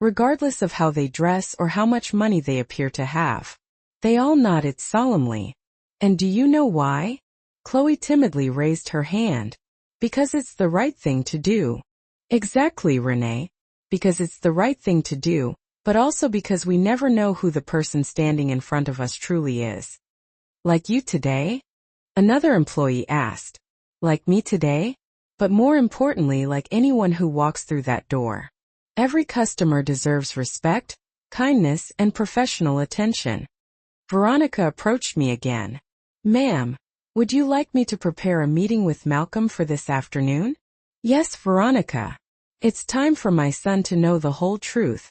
[SPEAKER 1] regardless of how they dress or how much money they appear to have. They all nodded solemnly. And do you know why? Chloe timidly raised her hand. Because it's the right thing to do. Exactly, Renee. Because it's the right thing to do, but also because we never know who the person standing in front of us truly is. Like you today? Another employee asked. Like me today? But more importantly, like anyone who walks through that door. Every customer deserves respect, kindness, and professional attention. Veronica approached me again. Ma'am, would you like me to prepare a meeting with Malcolm for this afternoon? Yes, Veronica. It's time for my son to know the whole truth.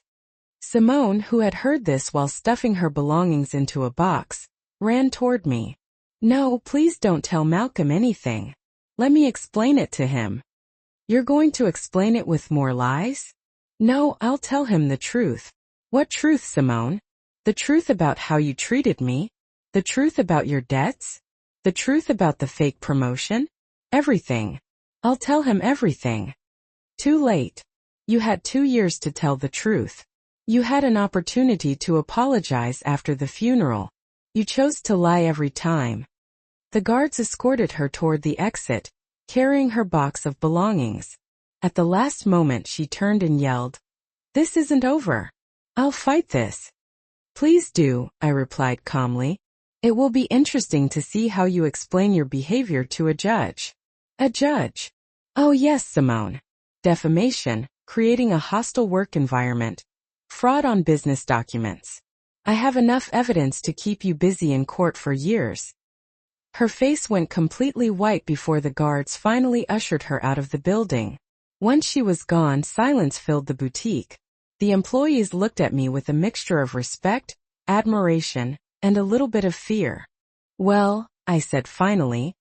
[SPEAKER 1] Simone, who had heard this while stuffing her belongings into a box, ran toward me. No, please don't tell Malcolm anything. Let me explain it to him. You're going to explain it with more lies? No, I'll tell him the truth. What truth, Simone? The truth about how you treated me? The truth about your debts? The truth about the fake promotion? Everything. I'll tell him everything. Too late. You had 2 years to tell the truth. You had an opportunity to apologize after the funeral. You chose to lie every time. The guards escorted her toward the exit, carrying her box of belongings. At the last moment she turned and yelled, "This isn't over. I'll fight this." Please do, I replied calmly. It will be interesting to see how you explain your behavior to a judge. A judge? Oh yes, Simone. Defamation, creating a hostile work environment, fraud on business documents. I have enough evidence to keep you busy in court for years. Her face went completely white before the guards finally ushered her out of the building. Once she was gone, silence filled the boutique. The employees looked at me with a mixture of respect, admiration, and a little bit of fear. Well, I said finally,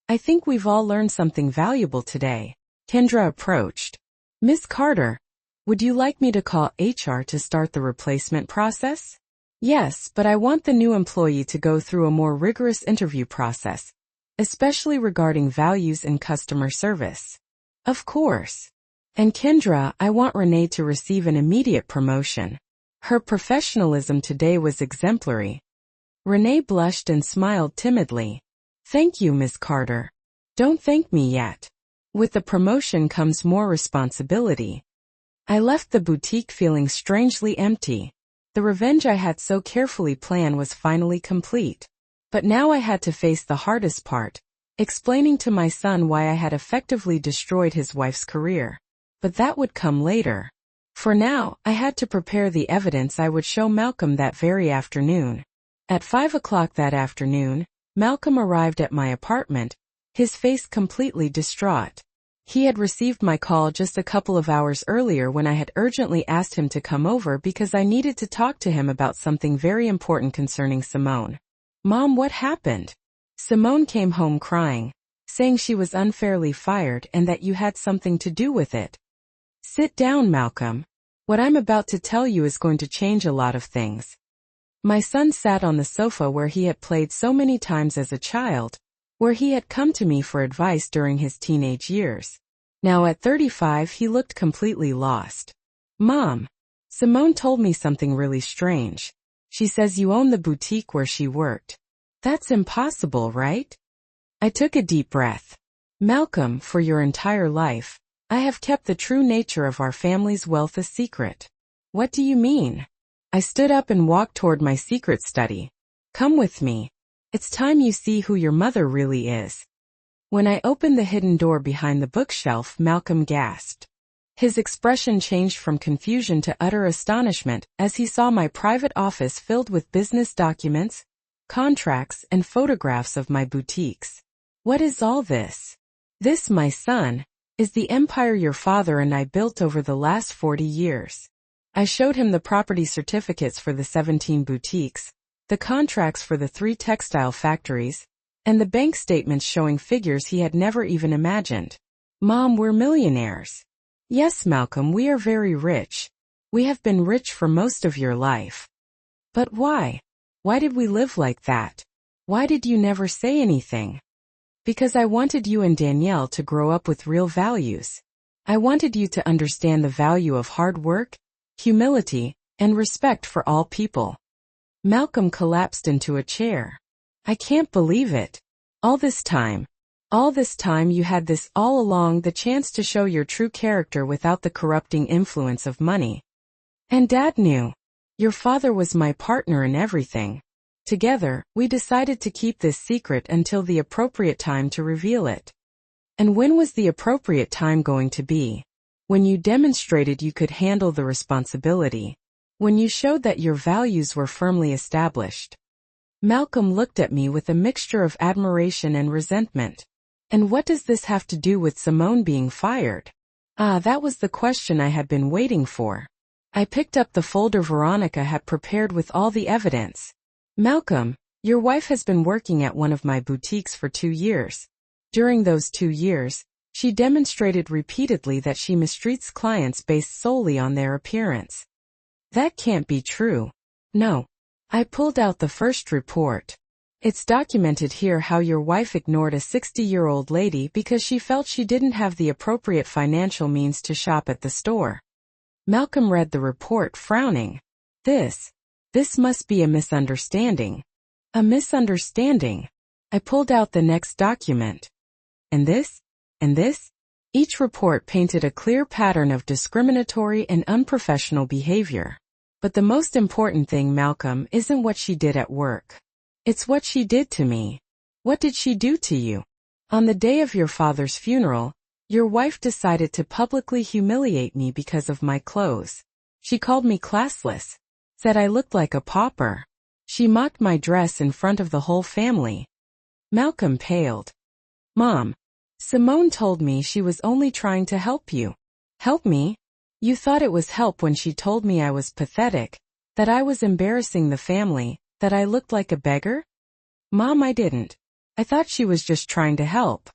[SPEAKER 1] I think we've all learned something valuable today. Kendra approached. Miss Carter, would you like me to call HR to start the replacement process? Yes, but I want the new employee to go through a more rigorous interview process, especially regarding values and customer service. Of course. And Kendra, I want Renee to receive an immediate promotion. Her professionalism today was exemplary. Renee blushed and smiled timidly. Thank you, Miss Carter. Don't thank me yet. With the promotion comes more responsibility. I left the boutique feeling strangely empty. The revenge I had so carefully planned was finally complete. But now I had to face the hardest part, explaining to my son why I had effectively destroyed his wife's career. But that would come later. For now, I had to prepare the evidence I would show Malcolm that very afternoon. At 5 o'clock that afternoon, Malcolm arrived at my apartment, his face completely distraught. He had received my call just a couple of hours earlier when I had urgently asked him to come over because I needed to talk to him about something very important concerning Simone. Mom, what happened? Simone came home crying, saying she was unfairly fired and that you had something to do with it. Sit down, Malcolm. What I'm about to tell you is going to change a lot of things. My son sat on the sofa where he had played so many times as a child, where he had come to me for advice during his teenage years. Now at 35 he looked completely lost. Mom, Simone told me something really strange. She says you own the boutique where she worked. That's impossible, right? I took a deep breath. Malcolm, for your entire life, I have kept the true nature of our family's wealth a secret. What do you mean? I stood up and walked toward my secret study. Come with me. It's time you see who your mother really is. When I opened the hidden door behind the bookshelf, Malcolm gasped. His expression changed from confusion to utter astonishment as he saw my private office filled with business documents, contracts, and photographs of my boutiques. What is all this? This, my son, is the empire your father and I built over the last 40 years. I showed him the property certificates for the 17 boutiques, the contracts for the 3 textile factories, and the bank statements showing figures he had never even imagined. Mom, we're millionaires. Yes, Malcolm, we are very rich. We have been rich for most of your life. But why? Why did we live like that? Why did you never say anything? Because I wanted you and Danielle to grow up with real values. I wanted you to understand the value of hard work, humility, and respect for all people. Malcolm collapsed into a chair. I can't believe it. All this time you had this all along, the chance to show your true character without the corrupting influence of money. And Dad knew. Your father was my partner in everything. Together, we decided to keep this secret until the appropriate time to reveal it. And when was the appropriate time going to be? When you demonstrated you could handle the responsibility. When you showed that your values were firmly established. Malcolm looked at me with a mixture of admiration and resentment. And what does this have to do with Simone being fired? That was the question I had been waiting for. I picked up the folder Veronica had prepared with all the evidence. Malcolm, your wife has been working at one of my boutiques for 2 years. During those 2 years, she demonstrated repeatedly that she mistreats clients based solely on their appearance. That can't be true. No. I pulled out the first report. It's documented here how your wife ignored a 60-year-old lady because she felt she didn't have the appropriate financial means to shop at the store. Malcolm read the report, frowning. This must be a misunderstanding. A misunderstanding. I pulled out the next document. And this? And this? Each report painted a clear pattern of discriminatory and unprofessional behavior. But the most important thing, Malcolm, isn't what she did at work. It's what she did to me. What did she do to you? On the day of your father's funeral, your wife decided to publicly humiliate me because of my clothes. She called me classless, said I looked like a pauper. She mocked my dress in front of the whole family. Malcolm paled. Mom, Simone told me she was only trying to help you. Help me? You thought it was help when she told me I was pathetic, that I was embarrassing the family, that I looked like a beggar? Mom, I didn't. I thought she was just trying to help.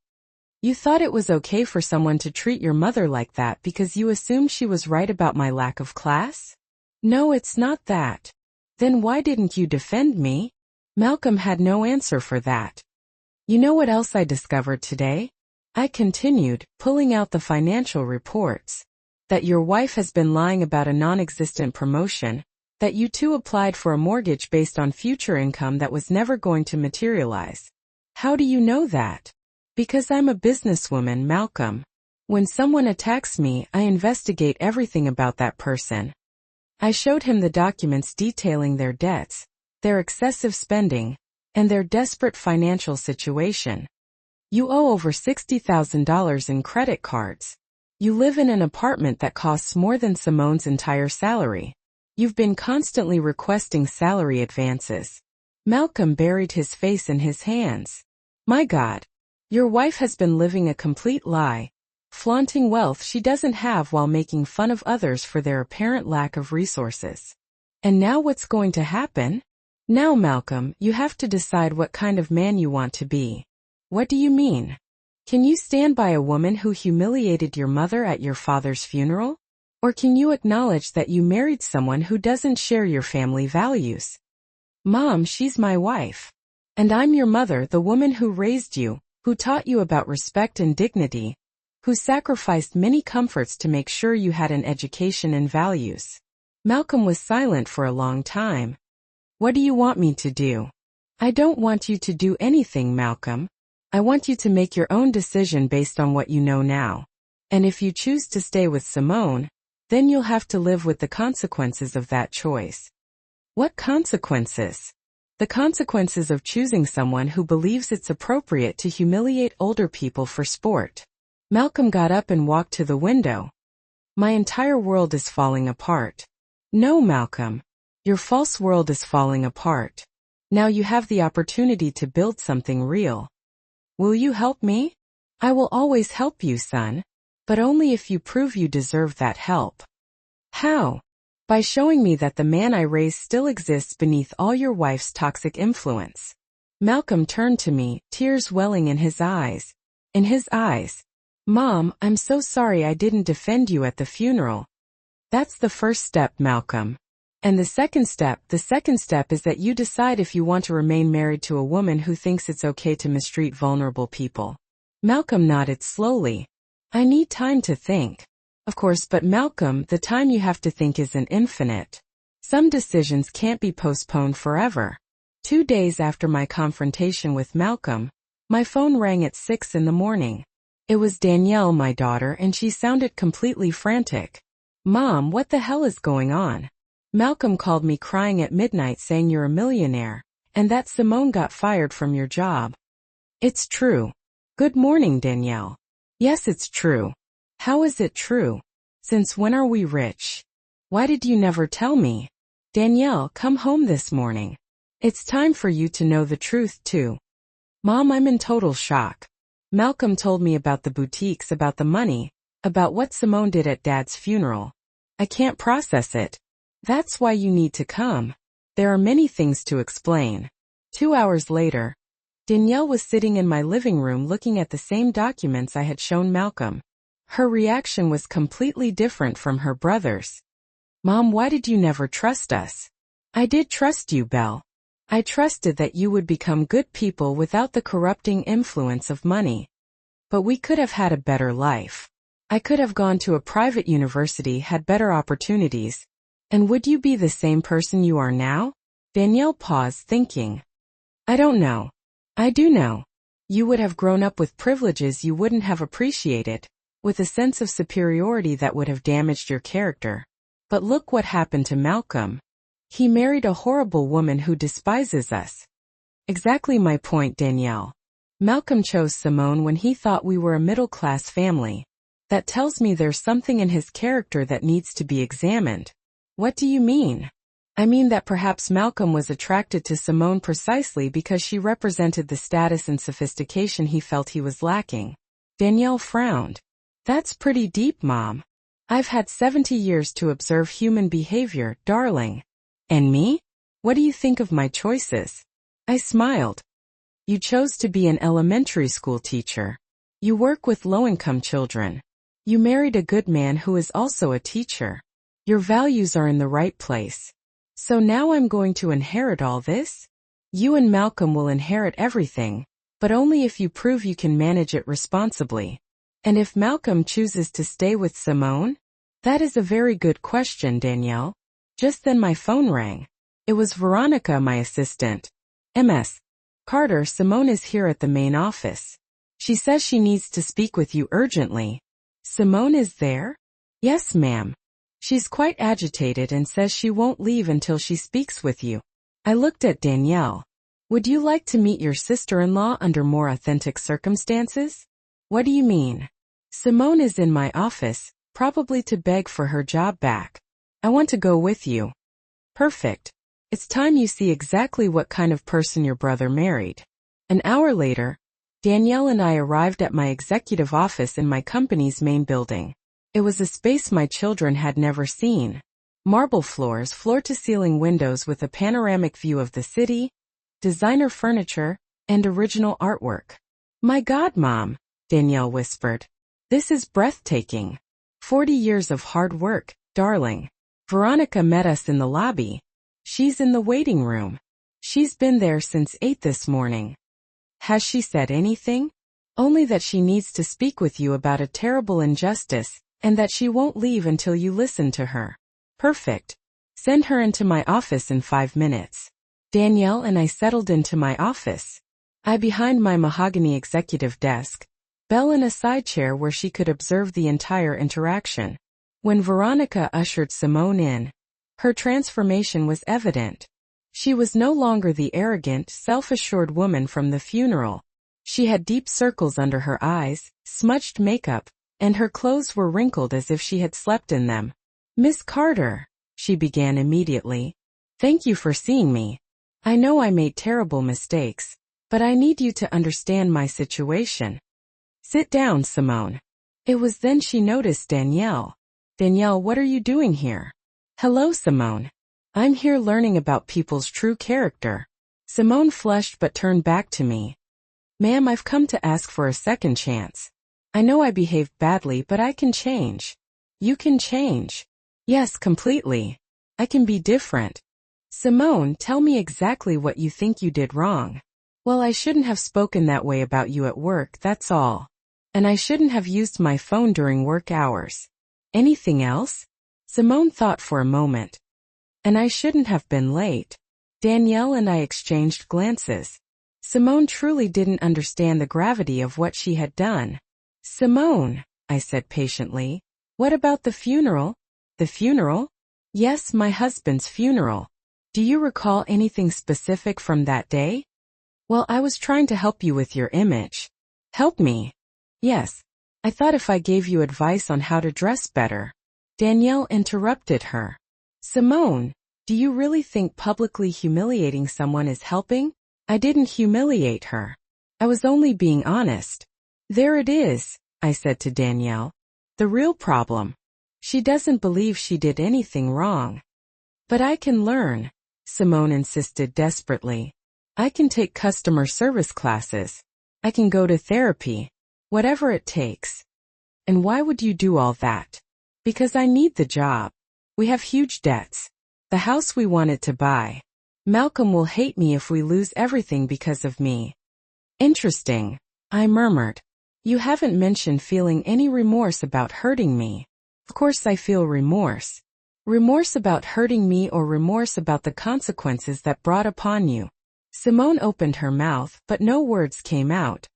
[SPEAKER 1] You thought it was okay for someone to treat your mother like that because you assumed she was right about my lack of class? No, it's not that. Then why didn't you defend me? Malcolm had no answer for that. You know what else I discovered today? I continued, pulling out the financial reports. That your wife has been lying about a non-existent promotion, that you two applied for a mortgage based on future income that was never going to materialize. How do you know that? Because I'm a businesswoman, Malcolm. When someone attacks me, I investigate everything about that person. I showed him the documents detailing their debts, their excessive spending, and their desperate financial situation. You owe over $60,000 in credit cards. You live in an apartment that costs more than Simone's entire salary. You've been constantly requesting salary advances. Malcolm buried his face in his hands. My God. Your wife has been living a complete lie, flaunting wealth she doesn't have while making fun of others for their apparent lack of resources. And now what's going to happen? Now, Malcolm, you have to decide what kind of man you want to be. What do you mean? Can you stand by a woman who humiliated your mother at your father's funeral? Or can you acknowledge that you married someone who doesn't share your family values? Mom, she's my wife. And I'm your mother, the woman who raised you, who taught you about respect and dignity, who sacrificed many comforts to make sure you had an education and values. Malcolm was silent for a long time. What do you want me to do? I don't want you to do anything, Malcolm. I want you to make your own decision based on what you know now. And if you choose to stay with Simone, then you'll have to live with the consequences of that choice. What consequences? The consequences of choosing someone who believes it's appropriate to humiliate older people for sport. Malcolm got up and walked to the window. My entire world is falling apart. No, Malcolm. Your false world is falling apart. Now you have the opportunity to build something real. Will you help me? I will always help you, son. But only if you prove you deserve that help. How? By showing me that the man I raised still exists beneath all your wife's toxic influence. Malcolm turned to me, tears welling in his eyes. In his eyes. Mom, I'm so sorry I didn't defend you at the funeral. That's the first step, Malcolm. And the second step is that you decide if you want to remain married to a woman who thinks it's okay to mistreat vulnerable people. Malcolm nodded slowly. I need time to think. Of course, but Malcolm, the time you have to think isn't infinite. Some decisions can't be postponed forever. 2 days after my confrontation with Malcolm, my phone rang at 6 in the morning. It was Danielle, my daughter, and she sounded completely frantic. Mom, what the hell is going on? Malcolm called me crying at midnight saying you're a millionaire, and that Simone got fired from your job. It's true. Good morning, Danielle. Yes, it's true. How is it true? Since when are we rich? Why did you never tell me? Danielle, come home this morning. It's time for you to know the truth too. Mom, I'm in total shock. Malcolm told me about the boutiques, about the money, about what Simone did at Dad's funeral. I can't process it. That's why you need to come. There are many things to explain. 2 hours later, Danielle was sitting in my living room looking at the same documents I had shown Malcolm. Her reaction was completely different from her brother's. Mom, why did you never trust us? I did trust you, Belle. I trusted that you would become good people without the corrupting influence of money. But we could have had a better life. I could have gone to a private university, had better opportunities. And would you be the same person you are now? Danielle paused, thinking. I don't know. I do know. You would have grown up with privileges you wouldn't have appreciated, with a sense of superiority that would have damaged your character. But look what happened to Malcolm. He married a horrible woman who despises us. Exactly my point, Danielle. Malcolm chose Simone when he thought we were a middle-class family. That tells me there's something in his character that needs to be examined. What do you mean? I mean that perhaps Malcolm was attracted to Simone precisely because she represented the status and sophistication he felt he was lacking. Danielle frowned. That's pretty deep, Mom. I've had 70 years to observe human behavior, darling. And me? What do you think of my choices? I smiled. You chose to be an elementary school teacher. You work with low-income children. You married a good man who is also a teacher. Your values are in the right place. So now I'm going to inherit all this? You and Malcolm will inherit everything, but only if you prove you can manage it responsibly. And if Malcolm chooses to stay with Simone? That is a very good question, Danielle. Just then my phone rang. It was Veronica, my assistant. Ms. Carter, Simone is here at the main office. She says she needs to speak with you urgently. Simone is there? Yes, ma'am. She's quite agitated and says she won't leave until she speaks with you. I looked at Danielle. Would you like to meet your sister-in-law under more authentic circumstances? What do you mean? Simone is in my office, probably to beg for her job back. I want to go with you. Perfect. It's time you see exactly what kind of person your brother married. An hour later, Danielle and I arrived at my executive office in my company's main building. It was a space my children had never seen. Marble floors, floor-to-ceiling windows with a panoramic view of the city, designer furniture, and original artwork. My God, Mom, Danielle whispered. This is breathtaking. 40 years of hard work, darling. Veronica met us in the lobby. She's in the waiting room. She's been there since 8 this morning. Has she said anything? Only that she needs to speak with you about a terrible injustice, and that she won't leave until you listen to her. Perfect. Send her into my office in 5 minutes. Danielle and I settled into my office. I behind my mahogany executive desk, Belle in a side chair where she could observe the entire interaction. When Veronica ushered Simone in, her transformation was evident. She was no longer the arrogant, self-assured woman from the funeral. She had deep circles under her eyes, smudged makeup, and her clothes were wrinkled as if she had slept in them. Miss Carter, she began immediately. Thank you for seeing me. I know I made terrible mistakes, but I need you to understand my situation. Sit down, Simone. It was then she noticed Danielle. Danielle, what are you doing here? Hello, Simone. I'm here learning about people's true character. Simone flushed but turned back to me. Ma'am, I've come to ask for a second chance. I know I behaved badly, but I can change. You can change. Yes, completely. I can be different. Simone, tell me exactly what you think you did wrong. Well, I shouldn't have spoken that way about you at work, that's all. And I shouldn't have used my phone during work hours. Anything else? Simone thought for a moment. And I shouldn't have been late. Danielle and I exchanged glances. Simone truly didn't understand the gravity of what she had done. Simone, I said patiently, what about the funeral? The funeral? Yes, my husband's funeral. Do you recall anything specific from that day? Well, I was trying to help you with your image. Help me? Yes. I thought if I gave you advice on how to dress better. Danielle interrupted her. Simone, do you really think publicly humiliating someone is helping? I didn't humiliate her. I was only being honest. There it is, I said to Danielle. The real problem. She doesn't believe she did anything wrong. But I can learn, Simone insisted desperately. I can take customer service classes. I can go to therapy. Whatever it takes. And why would you do all that? Because I need the job. We have huge debts. The house we wanted to buy. Malcolm will hate me if we lose everything because of me. Interesting, I murmured. You haven't mentioned feeling any remorse about hurting me. Of course I feel remorse. Remorse about hurting me or remorse about the consequences that brought upon you. Simone opened her mouth, but no words came out.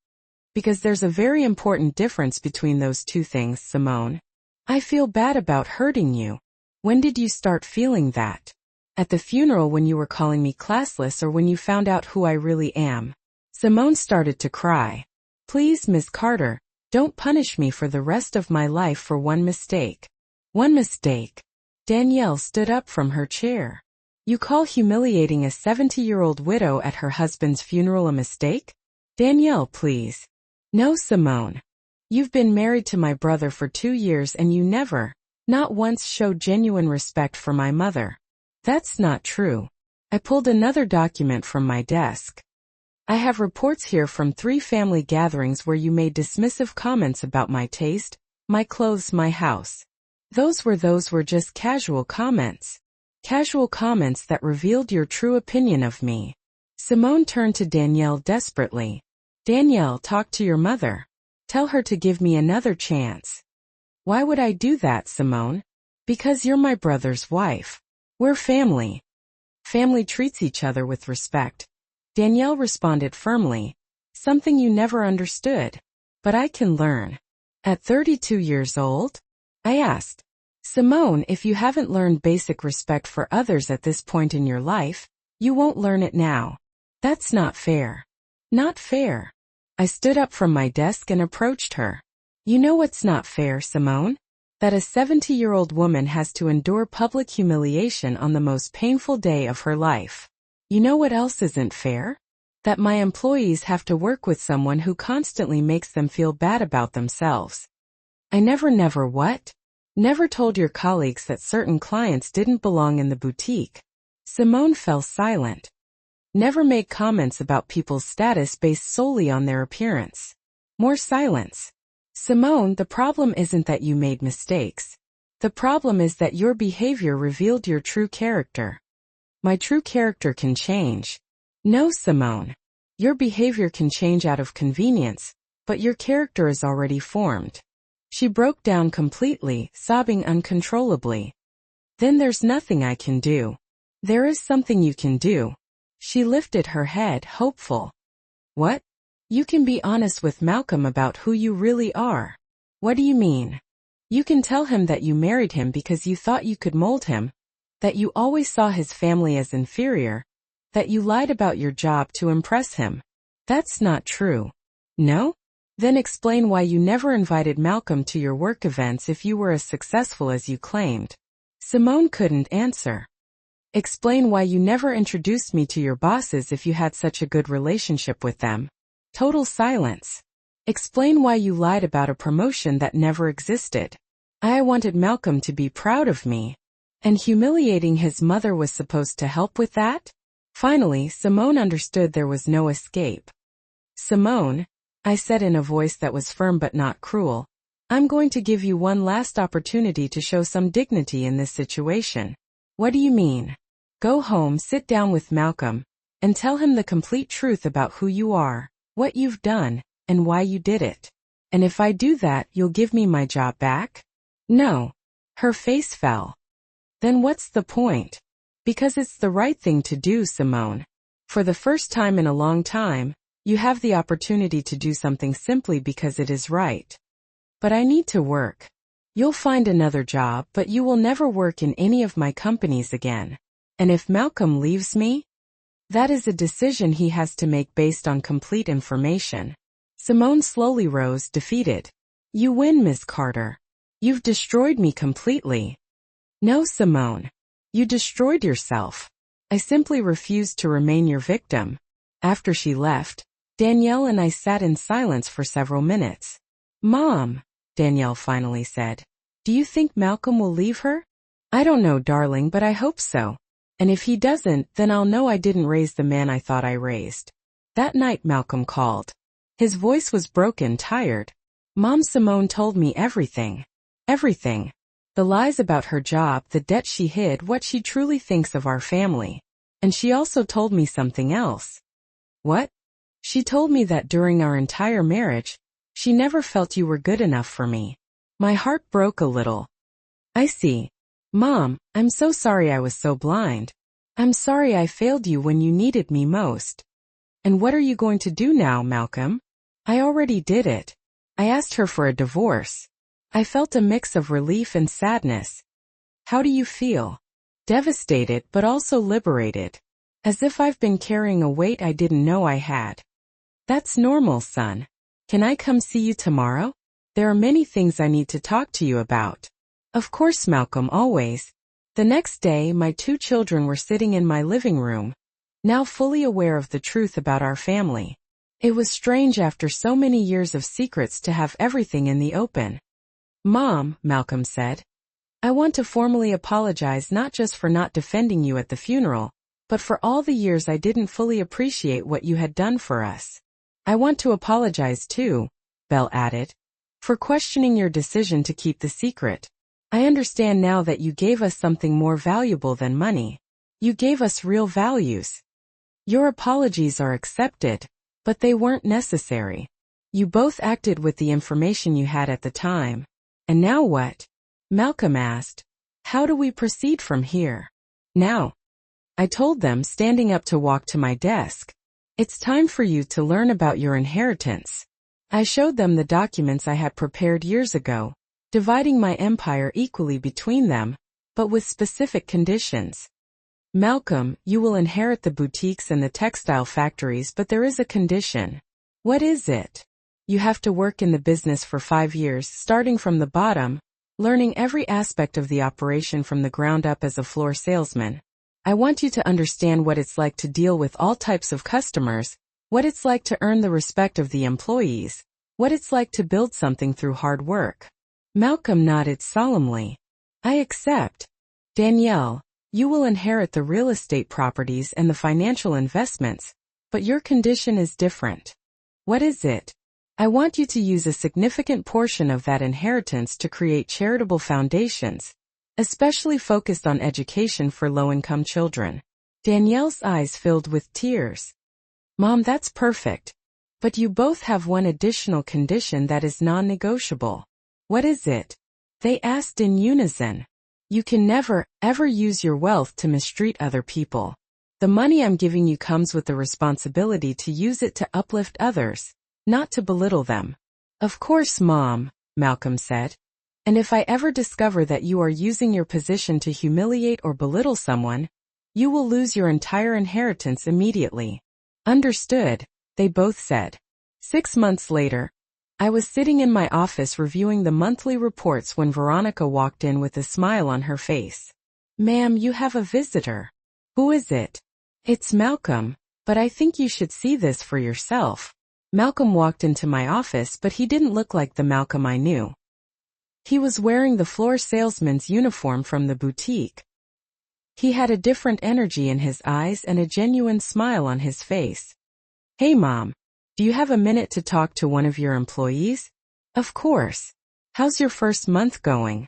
[SPEAKER 1] Because there's a very important difference between those two things, Simone. I feel bad about hurting you. When did you start feeling that? At the funeral when you were calling me classless or when you found out who I really am? Simone started to cry. Please, Miss Carter, don't punish me for the rest of my life for one mistake. One mistake. Danielle stood up from her chair. You call humiliating a 70-year-old widow at her husband's funeral a mistake? Danielle, please. No, Simone. You've been married to my brother for 2 years and you never, not once showed genuine respect for my mother. That's not true. I pulled another document from my desk. I have reports here from 3 family gatherings where you made dismissive comments about my taste, my clothes, my house. Those were just casual comments. Casual comments that revealed your true opinion of me. Simone turned to Danielle desperately. Danielle, talk to your mother. Tell her to give me another chance. Why would I do that, Simone? Because you're my brother's wife. We're family. Family treats each other with respect. Danielle responded firmly. Something you never understood. But I can learn. At 32 years old? I asked. Simone, if you haven't learned basic respect for others at this point in your life, you won't learn it now. That's not fair. Not fair. I stood up from my desk and approached her. You know what's not fair, Simone? That a 70-year-old woman has to endure public humiliation on the most painful day of her life. You know what else isn't fair? That my employees have to work with someone who constantly makes them feel bad about themselves. I never what? Never told your colleagues that certain clients didn't belong in the boutique. Simone fell silent. Never made comments about people's status based solely on their appearance. More silence. Simone, the problem isn't that you made mistakes. The problem is that your behavior revealed your true character. My true character can change. No, Simone. Your behavior can change out of convenience, but your character is already formed. She broke down completely, sobbing uncontrollably. Then there's nothing I can do. There is something you can do. She lifted her head, hopeful. What? You can be honest with Malcolm about who you really are. What do you mean? You can tell him that you married him because you thought you could mold him, that you always saw his family as inferior, that you lied about your job to impress him. That's not true. No? Then explain why you never invited Malcolm to your work events if you were as successful as you claimed. Simone couldn't answer. Explain why you never introduced me to your bosses if you had such a good relationship with them. Total silence. Explain why you lied about a promotion that never existed. I wanted Malcolm to be proud of me. And humiliating his mother was supposed to help with that? Finally, Simone understood there was no escape. Simone, I said in a voice that was firm but not cruel, I'm going to give you one last opportunity to show some dignity in this situation. What do you mean? Go home, sit down with Malcolm, and tell him the complete truth about who you are, what you've done, and why you did it. And if I do that, you'll give me my job back? No. Her face fell. Then what's the point? Because it's the right thing to do, Simone. For the first time in a long time, you have the opportunity to do something simply because it is right. But I need to work. You'll find another job, but you will never work in any of my companies again. And if Malcolm leaves me? That is a decision he has to make based on complete information. Simone slowly rose, defeated. You win, Miss Carter. You've destroyed me completely. No, Simone. You destroyed yourself. I simply refused to remain your victim. After she left, Danielle and I sat in silence for several minutes. Mom, Danielle finally said, do you think Malcolm will leave her? I don't know, darling, but I hope so. And if he doesn't, then I'll know I didn't raise the man I thought I raised. That night Malcolm called. His voice was broken, tired. Mom, Simone told me everything. Everything. The lies about her job, the debt she hid, what she truly thinks of our family. And she also told me something else. What? She told me that during our entire marriage, she never felt you were good enough for me. My heart broke a little. I see. Mom, I'm so sorry I was so blind. I'm sorry I failed you when you needed me most. And what are you going to do now, Malcolm? I already did it. I asked her for a divorce. I felt a mix of relief and sadness. How do you feel? Devastated but also liberated. As if I've been carrying a weight I didn't know I had. That's normal, son. Can I come see you tomorrow? There are many things I need to talk to you about. Of course, Malcolm, always. The next day, my two children were sitting in my living room, now fully aware of the truth about our family. It was strange after so many years of secrets to have everything in the open. Mom, Malcolm said, I want to formally apologize not just for not defending you at the funeral, but for all the years I didn't fully appreciate what you had done for us. I want to apologize too, Belle added, for questioning your decision to keep the secret. I understand now that you gave us something more valuable than money. You gave us real values. Your apologies are accepted, but they weren't necessary. You both acted with the information you had at the time. And now what? Malcolm asked. How do we proceed from here? Now. I told them, standing up to walk to my desk. It's time for you to learn about your inheritance. I showed them the documents I had prepared years ago. dividing my empire equally between them, but with specific conditions. Malcolm, you will inherit the boutiques and the textile factories, but there is a condition. What is it? You have to work in the business for 5 years, starting from the bottom, learning every aspect of the operation from the ground up as a floor salesman. I want you to understand what it's like to deal with all types of customers, what it's like to earn the respect of the employees, what it's like to build something through hard work. Malcolm nodded solemnly. I accept. Danielle, you will inherit the real estate properties and the financial investments, but your condition is different. What is it? I want you to use a significant portion of that inheritance to create charitable foundations, especially focused on education for low-income children. Danielle's eyes filled with tears. Mom, that's perfect. But you both have one additional condition that is non-negotiable. What is it? They asked in unison. You can never, ever use your wealth to mistreat other people. The money I'm giving you comes with the responsibility to use it to uplift others, not to belittle them. Of course, Mom, Malcolm said. And if I ever discover that you are using your position to humiliate or belittle someone, you will lose your entire inheritance immediately. Understood, they both said. 6 months later, I was sitting in my office reviewing the monthly reports when Veronica walked in with a smile on her face. Ma'am, you have a visitor. Who is it? It's Malcolm, but I think you should see this for yourself. Malcolm walked into my office, but he didn't look like the Malcolm I knew. He was wearing the floor salesman's uniform from the boutique. He had a different energy in his eyes and a genuine smile on his face. Hey, Mom. Do you have a minute to talk to one of your employees? Of course. How's your first month going?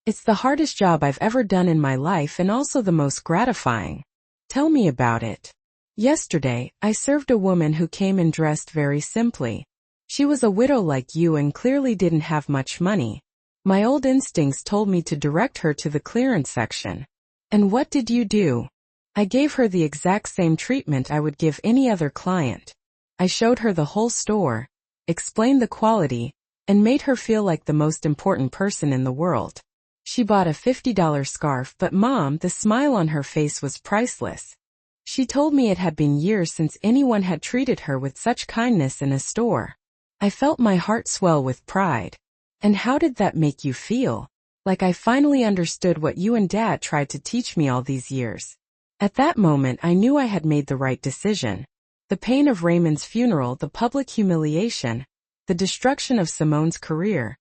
[SPEAKER 1] It's the hardest job I've ever done in my life and also the most gratifying. Tell me about it. Yesterday, I served a woman who came in dressed very simply. She was a widow like you and clearly didn't have much money. My old instincts told me to direct her to the clearance section. And what did you do? I gave her the exact same treatment I would give any other client. I showed her the whole store, explained the quality, and made her feel like the most important person in the world. She bought a $50 scarf, but Mom, the smile on her face was priceless. She told me it had been years since anyone had treated her with such kindness in a store. I felt my heart swell with pride. And how did that make you feel? Like I finally understood what you and Dad tried to teach me all these years. At that moment, I knew I had made the right decision. The pain of Raymond's funeral, the public humiliation, the destruction of Simone's career.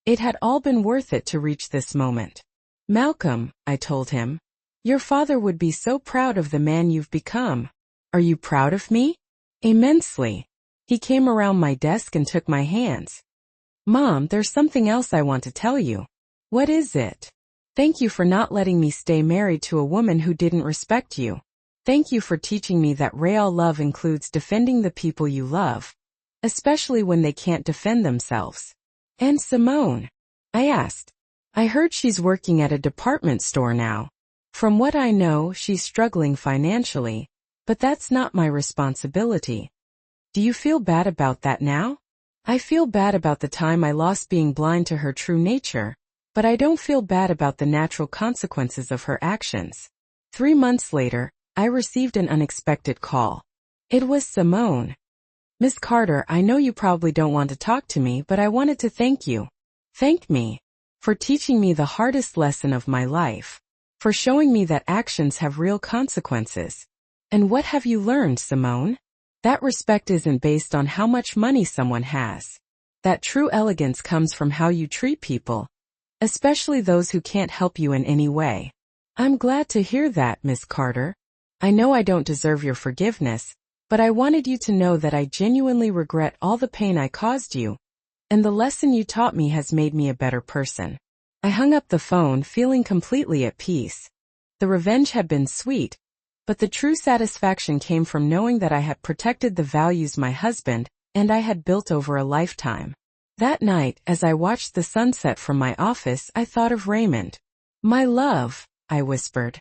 [SPEAKER 1] It had all been worth it to reach this moment. Malcolm, I told him, your father would be so proud of the man you've become. Are you proud of me? Immensely. He came around my desk and took my hands. Mom, there's something else I want to tell you. What is it? Thank you for not letting me stay married to a woman who didn't respect you. Thank you for teaching me that real love includes defending the people you love, especially when they can't defend themselves. And Simone? I asked. I heard she's working at a department store now. From what I know, she's struggling financially, but that's not my responsibility. Do you feel bad about that now? I feel bad about the time I lost being blind to her true nature, but I don't feel bad about the natural consequences of her actions. 3 months later, I received an unexpected call. It was Simone. Miss Carter, I know you probably don't want to talk to me, but I wanted to thank you. Thank me. For teaching me the hardest lesson of my life. For showing me that actions have real consequences. And what have you learned, Simone? That respect isn't based on how much money someone has. That true elegance comes from how you treat people, especially those who can't help you in any way. I'm glad to hear that, Miss Carter. I know I don't deserve your forgiveness, but I wanted you to know that I genuinely regret all the pain I caused you, and the lesson you taught me has made me a better person. I hung up the phone feeling completely at peace. The revenge had been sweet, but the true satisfaction came from knowing that I had protected the values my husband and I had built over a lifetime. That night, as I watched the sunset from my office, I thought of Raymond. My love, I whispered.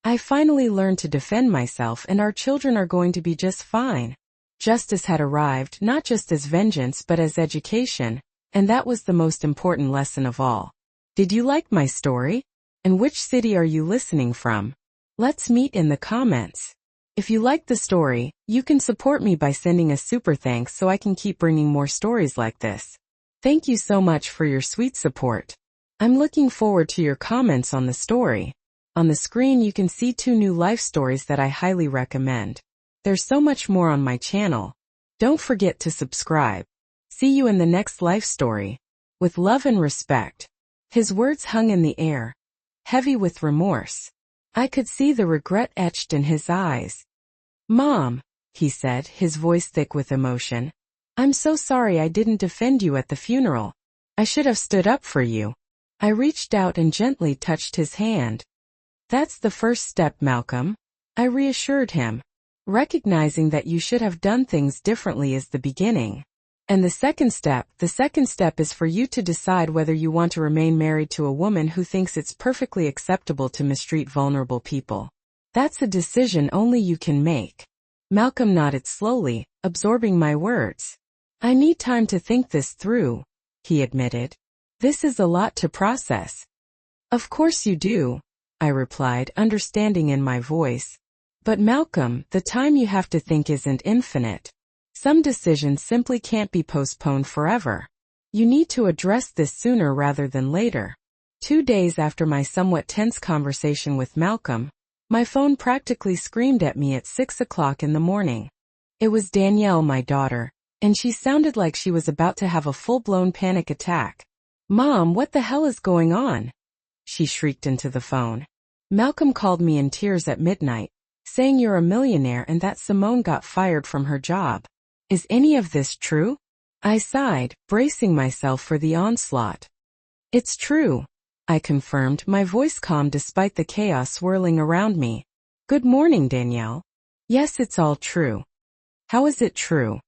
[SPEAKER 1] I finally learned to defend myself and our children are going to be just fine. Justice had arrived, not just as vengeance but as education, And that was the most important lesson of all. Did you like my story? And which city are you listening from? Let's meet in the comments. If you like the story, you can support me by sending a super thanks so I can keep bringing more stories like this. Thank you so much for your sweet support. I'm looking forward to your comments on the story. On the screen you can see 2 new life stories that I highly recommend. There's so much more on my channel. Don't forget to subscribe. See you in the next life story. With love and respect. His words hung in the air, heavy with remorse. I could see the regret etched in his eyes. Mom, he said, his voice thick with emotion. I'm so sorry I didn't defend you at the funeral. I should have stood up for you. I reached out and gently touched his hand. That's the first step, Malcolm. I reassured him. Recognizing that you should have done things differently is the beginning. And the second step is for you to decide whether you want to remain married to a woman who thinks it's perfectly acceptable to mistreat vulnerable people. That's a decision only you can make. Malcolm nodded slowly, absorbing my words. I need time to think this through, he admitted. This is a lot to process. Of course you do, I replied, understanding in my voice. But Malcolm, the time you have to think isn't infinite. Some decisions simply can't be postponed forever. You need to address this sooner rather than later. 2 days after my somewhat tense conversation with Malcolm, my phone practically screamed at me at 6 o'clock in the morning. It was Danielle, my daughter, and she sounded like she was about to have a full-blown panic attack. Mom, what the hell is going on? She shrieked into the phone. Malcolm called me in tears at midnight, saying you're a millionaire and that Simone got fired from her job. Is any of this true? I sighed, bracing myself for the onslaught. It's true, I confirmed, my voice calm despite the chaos swirling around me. Good morning, Danielle. Yes, it's all true. How is it true?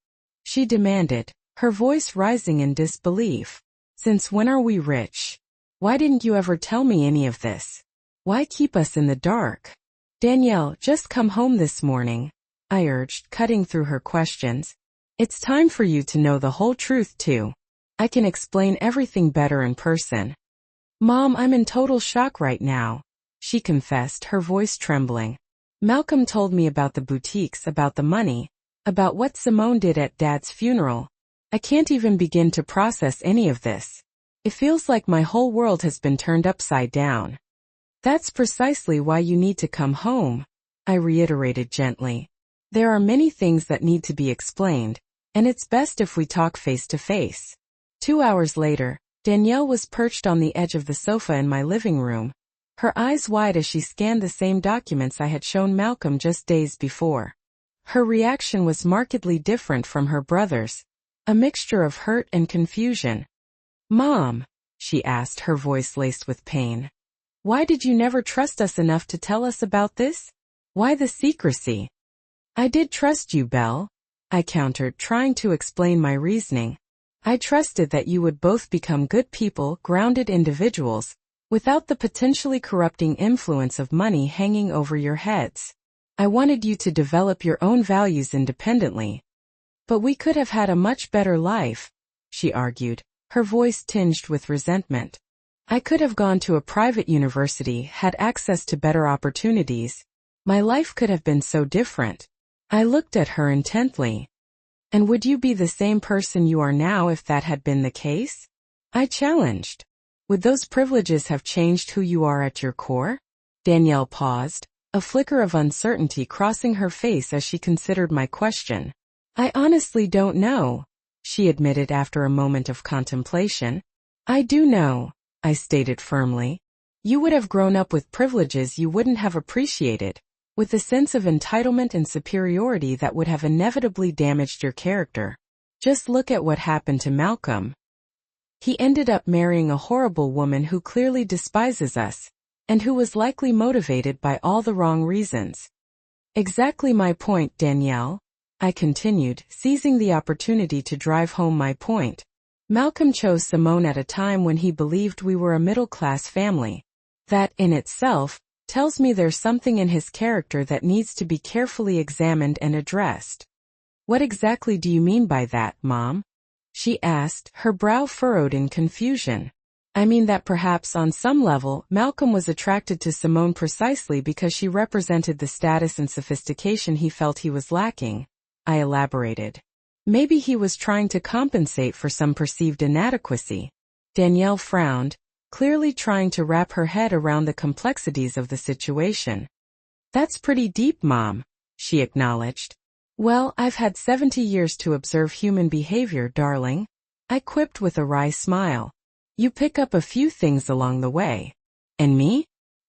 [SPEAKER 1] She demanded, her voice rising in disbelief. Since when are we rich? Why didn't you ever tell me any of this? Why keep us in the dark? Danielle, just come home this morning, I urged, cutting through her questions. It's time for you to know the whole truth too. I can explain everything better in person. Mom, I'm in total shock right now, she confessed, her voice trembling. Malcolm told me about the boutiques, about the money, about what Simone did at Dad's funeral. I can't even begin to process any of this. It feels like my whole world has been turned upside down. That's precisely why you need to come home, I reiterated gently. There are many things that need to be explained, and it's best if we talk face to face. 2 hours later, Danielle was perched on the edge of the sofa in my living room, her eyes wide as she scanned the same documents I had shown Malcolm just days before. Her reaction was markedly different from her brother's, a mixture of hurt and confusion. Mom, she asked, her voice laced with pain. Why did you never trust us enough to tell us about this? Why the secrecy? I did trust you, Belle, I countered, trying to explain my reasoning. I trusted that you would both become good people, grounded individuals, without the potentially corrupting influence of money hanging over your heads. I wanted you to develop your own values independently. But we could have had a much better life, she argued, her voice tinged with resentment. I could have gone to a private university, had access to better opportunities. My life could have been so different. I looked at her intently. And would you be the same person you are now if that had been the case? I challenged. Would those privileges have changed who you are at your core? Danielle paused, a flicker of uncertainty crossing her face as she considered my question. I honestly don't know, she admitted after a moment of contemplation. I do know, I stated firmly. You would have grown up with privileges you wouldn't have appreciated, with a sense of entitlement and superiority that would have inevitably damaged your character. Just look at what happened to Malcolm. He ended up marrying a horrible woman who clearly despises us, and who was likely motivated by all the wrong reasons. Exactly my point, Danielle, I continued, seizing the opportunity to drive home my point. Malcolm chose Simone at a time when he believed we were a middle-class family. That, in itself, tells me there's something in his character that needs to be carefully examined and addressed. What exactly do you mean by that, Mom? she asked, her brow furrowed in confusion. I mean that perhaps on some level, Malcolm was attracted to Simone precisely because she represented the status and sophistication he felt he was lacking, I elaborated. Maybe he was trying to compensate for some perceived inadequacy. Danielle frowned, clearly trying to wrap her head around the complexities of the situation. That's pretty deep, Mom, she acknowledged. Well, I've had 70 years to observe human behavior, darling, I quipped with a wry smile. You pick up a few things along the way. And me?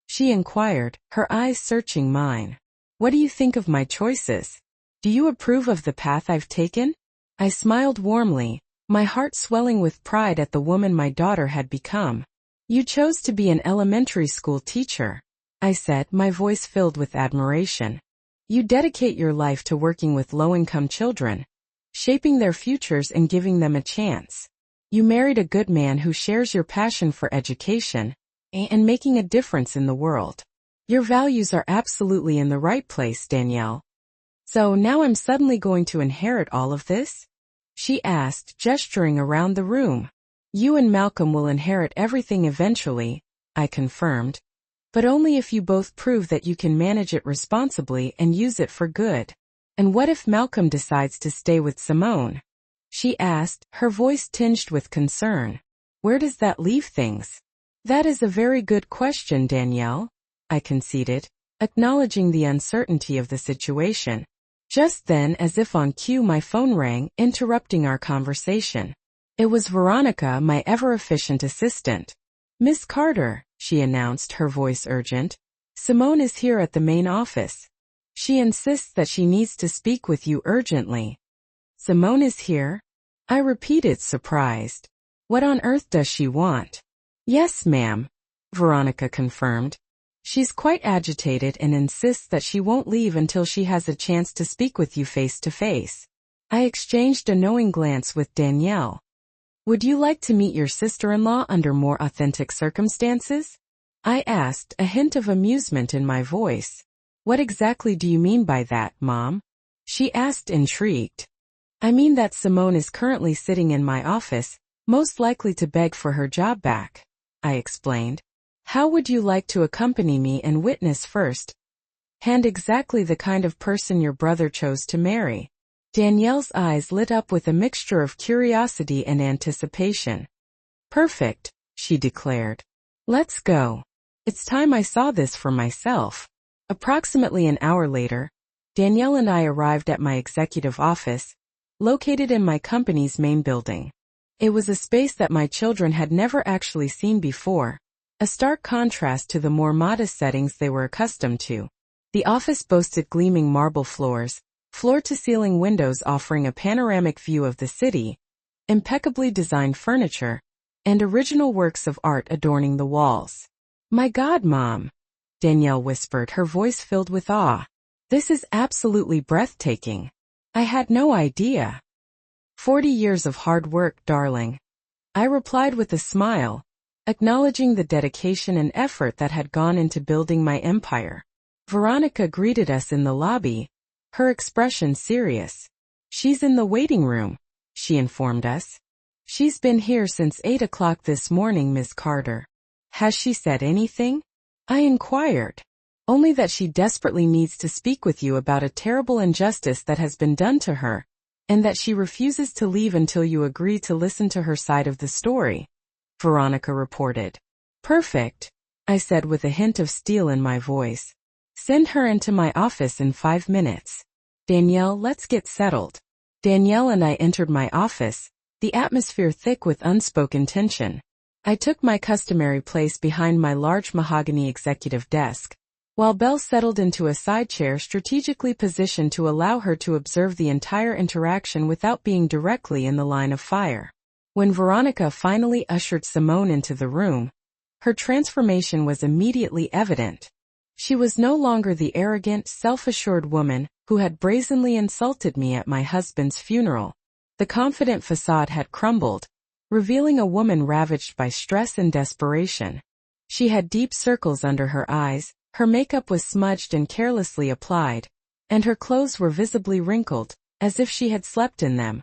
[SPEAKER 1] She inquired, her eyes searching mine. What do you think of my choices? Do you approve of the path I've taken? I smiled warmly, my heart swelling with pride at the woman my daughter had become. You chose to be an elementary school teacher, I said, my voice filled with admiration. You dedicate your life to working with low-income children, shaping their futures and giving them a chance. You married a good man who shares your passion for education and making a difference in the world. Your values are absolutely in the right place, Danielle. So now I'm suddenly going to inherit all of this? She asked, gesturing around the room. You and Malcolm will inherit everything eventually, I confirmed. But only if you both prove that you can manage it responsibly and use it for good. And what if Malcolm decides to stay with Simone? She asked, her voice tinged with concern. Where does that leave things? That is a very good question, Danielle, I conceded, acknowledging the uncertainty of the situation. Just then, as if on cue, my phone rang, interrupting our conversation. It was Veronica, my ever-efficient assistant. Miss Carter, she announced, her voice urgent. Simone is here at the main office. She insists that she needs to speak with you urgently. Simone is here? I repeated, surprised. What on earth does she want? Yes, ma'am, Veronica confirmed. She's quite agitated and insists that she won't leave until she has a chance to speak with you face to face. I exchanged a knowing glance with Danielle. Would you like to meet your sister-in-law under more authentic circumstances? I asked, a hint of amusement in my voice. What exactly do you mean by that, Mom? She asked, intrigued. I mean that Simone is currently sitting in my office, most likely to beg for her job back, I explained. How would you like to accompany me and witness first hand exactly the kind of person your brother chose to marry? Danielle's eyes lit up with a mixture of curiosity and anticipation. Perfect, she declared. Let's go. It's time I saw this for myself. Approximately an hour later, Danielle and I arrived at my executive office, located in my company's main building. It was a space that my children had never actually seen before, a stark contrast to the more modest settings they were accustomed to. The office boasted gleaming marble floors, floor-to-ceiling windows offering a panoramic view of the city, impeccably designed furniture, and original works of art adorning the walls. My God, Mom, Danielle whispered, her voice filled with awe. This is absolutely breathtaking. I had no idea. 40 years of hard work, darling, I replied with a smile, acknowledging the dedication and effort that had gone into building my empire. Veronica greeted us in the lobby, her expression serious. She's in the waiting room, she informed us. She's been here since 8 o'clock this morning, Miss Carter. Has she said anything? I inquired. Only that she desperately needs to speak with you about a terrible injustice that has been done to her, and that she refuses to leave until you agree to listen to her side of the story, Veronica reported. Perfect, I said with a hint of steel in my voice. Send her into my office in 5 minutes. Danielle, let's get settled. Danielle and I entered my office, the atmosphere thick with unspoken tension. I took my customary place behind my large mahogany executive desk, while Belle settled into a side chair strategically positioned to allow her to observe the entire interaction without being directly in the line of fire. When Veronica finally ushered Simone into the room, her transformation was immediately evident. She was no longer the arrogant, self-assured woman who had brazenly insulted me at my husband's funeral. The confident facade had crumbled, revealing a woman ravaged by stress and desperation. She had deep circles under her eyes, her makeup was smudged and carelessly applied, and her clothes were visibly wrinkled, as if she had slept in them.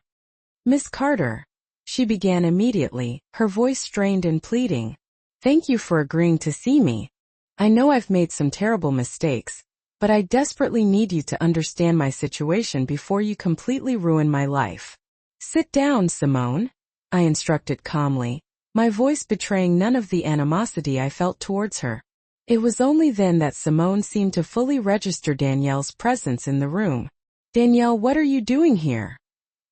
[SPEAKER 1] Miss Carter, She began immediately, her voice strained and pleading. Thank you for agreeing to see me. I know I've made some terrible mistakes, but I desperately need you to understand my situation before you completely ruin my life. Sit down, Simone, I instructed calmly, my voice betraying none of the animosity I felt towards her. It was only then that Simone seemed to fully register Danielle's presence in the room. Danielle, what are you doing here?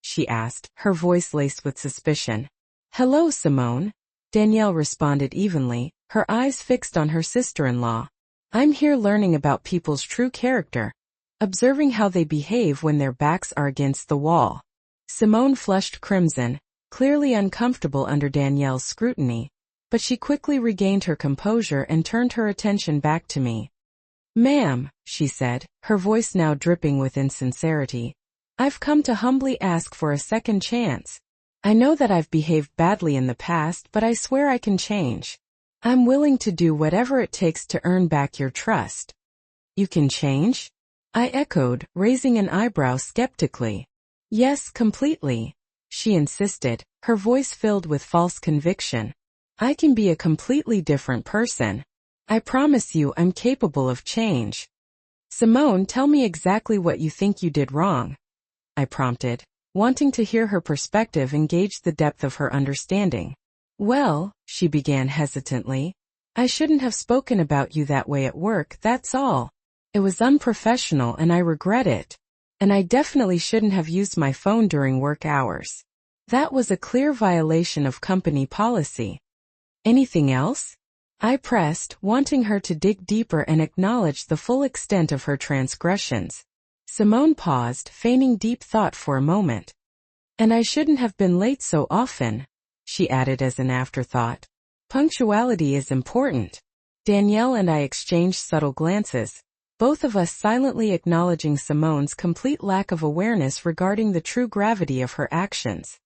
[SPEAKER 1] She asked, her voice laced with suspicion. Hello, Simone, Danielle responded evenly, her eyes fixed on her sister-in-law. I'm here learning about people's true character, observing how they behave when their backs are against the wall. Simone flushed crimson, clearly uncomfortable under Danielle's scrutiny, but she quickly regained her composure and turned her attention back to me. Ma'am, she said, her voice now dripping with insincerity, I've come to humbly ask for a second chance. I know that I've behaved badly in the past, but I swear I can change. I'm willing to do whatever it takes to earn back your trust. You can change? I echoed, raising an eyebrow skeptically. Yes, completely, she insisted, her voice filled with false conviction. I can be a completely different person. I promise you I'm capable of change. Simone, tell me exactly what you think you did wrong, I prompted, wanting to hear her perspective and gauge the depth of her understanding. Well, she began hesitantly, I shouldn't have spoken about you that way at work, that's all. It was unprofessional and I regret it. And I definitely shouldn't have used my phone during work hours. That was a clear violation of company policy. Anything else? I pressed, wanting her to dig deeper and acknowledge the full extent of her transgressions. Simone paused, feigning deep thought for a moment. And I shouldn't have been late so often, she added as an afterthought. Punctuality is important. Danielle and I exchanged subtle glances, both of us silently acknowledging Simone's complete lack of awareness regarding the true gravity of her actions.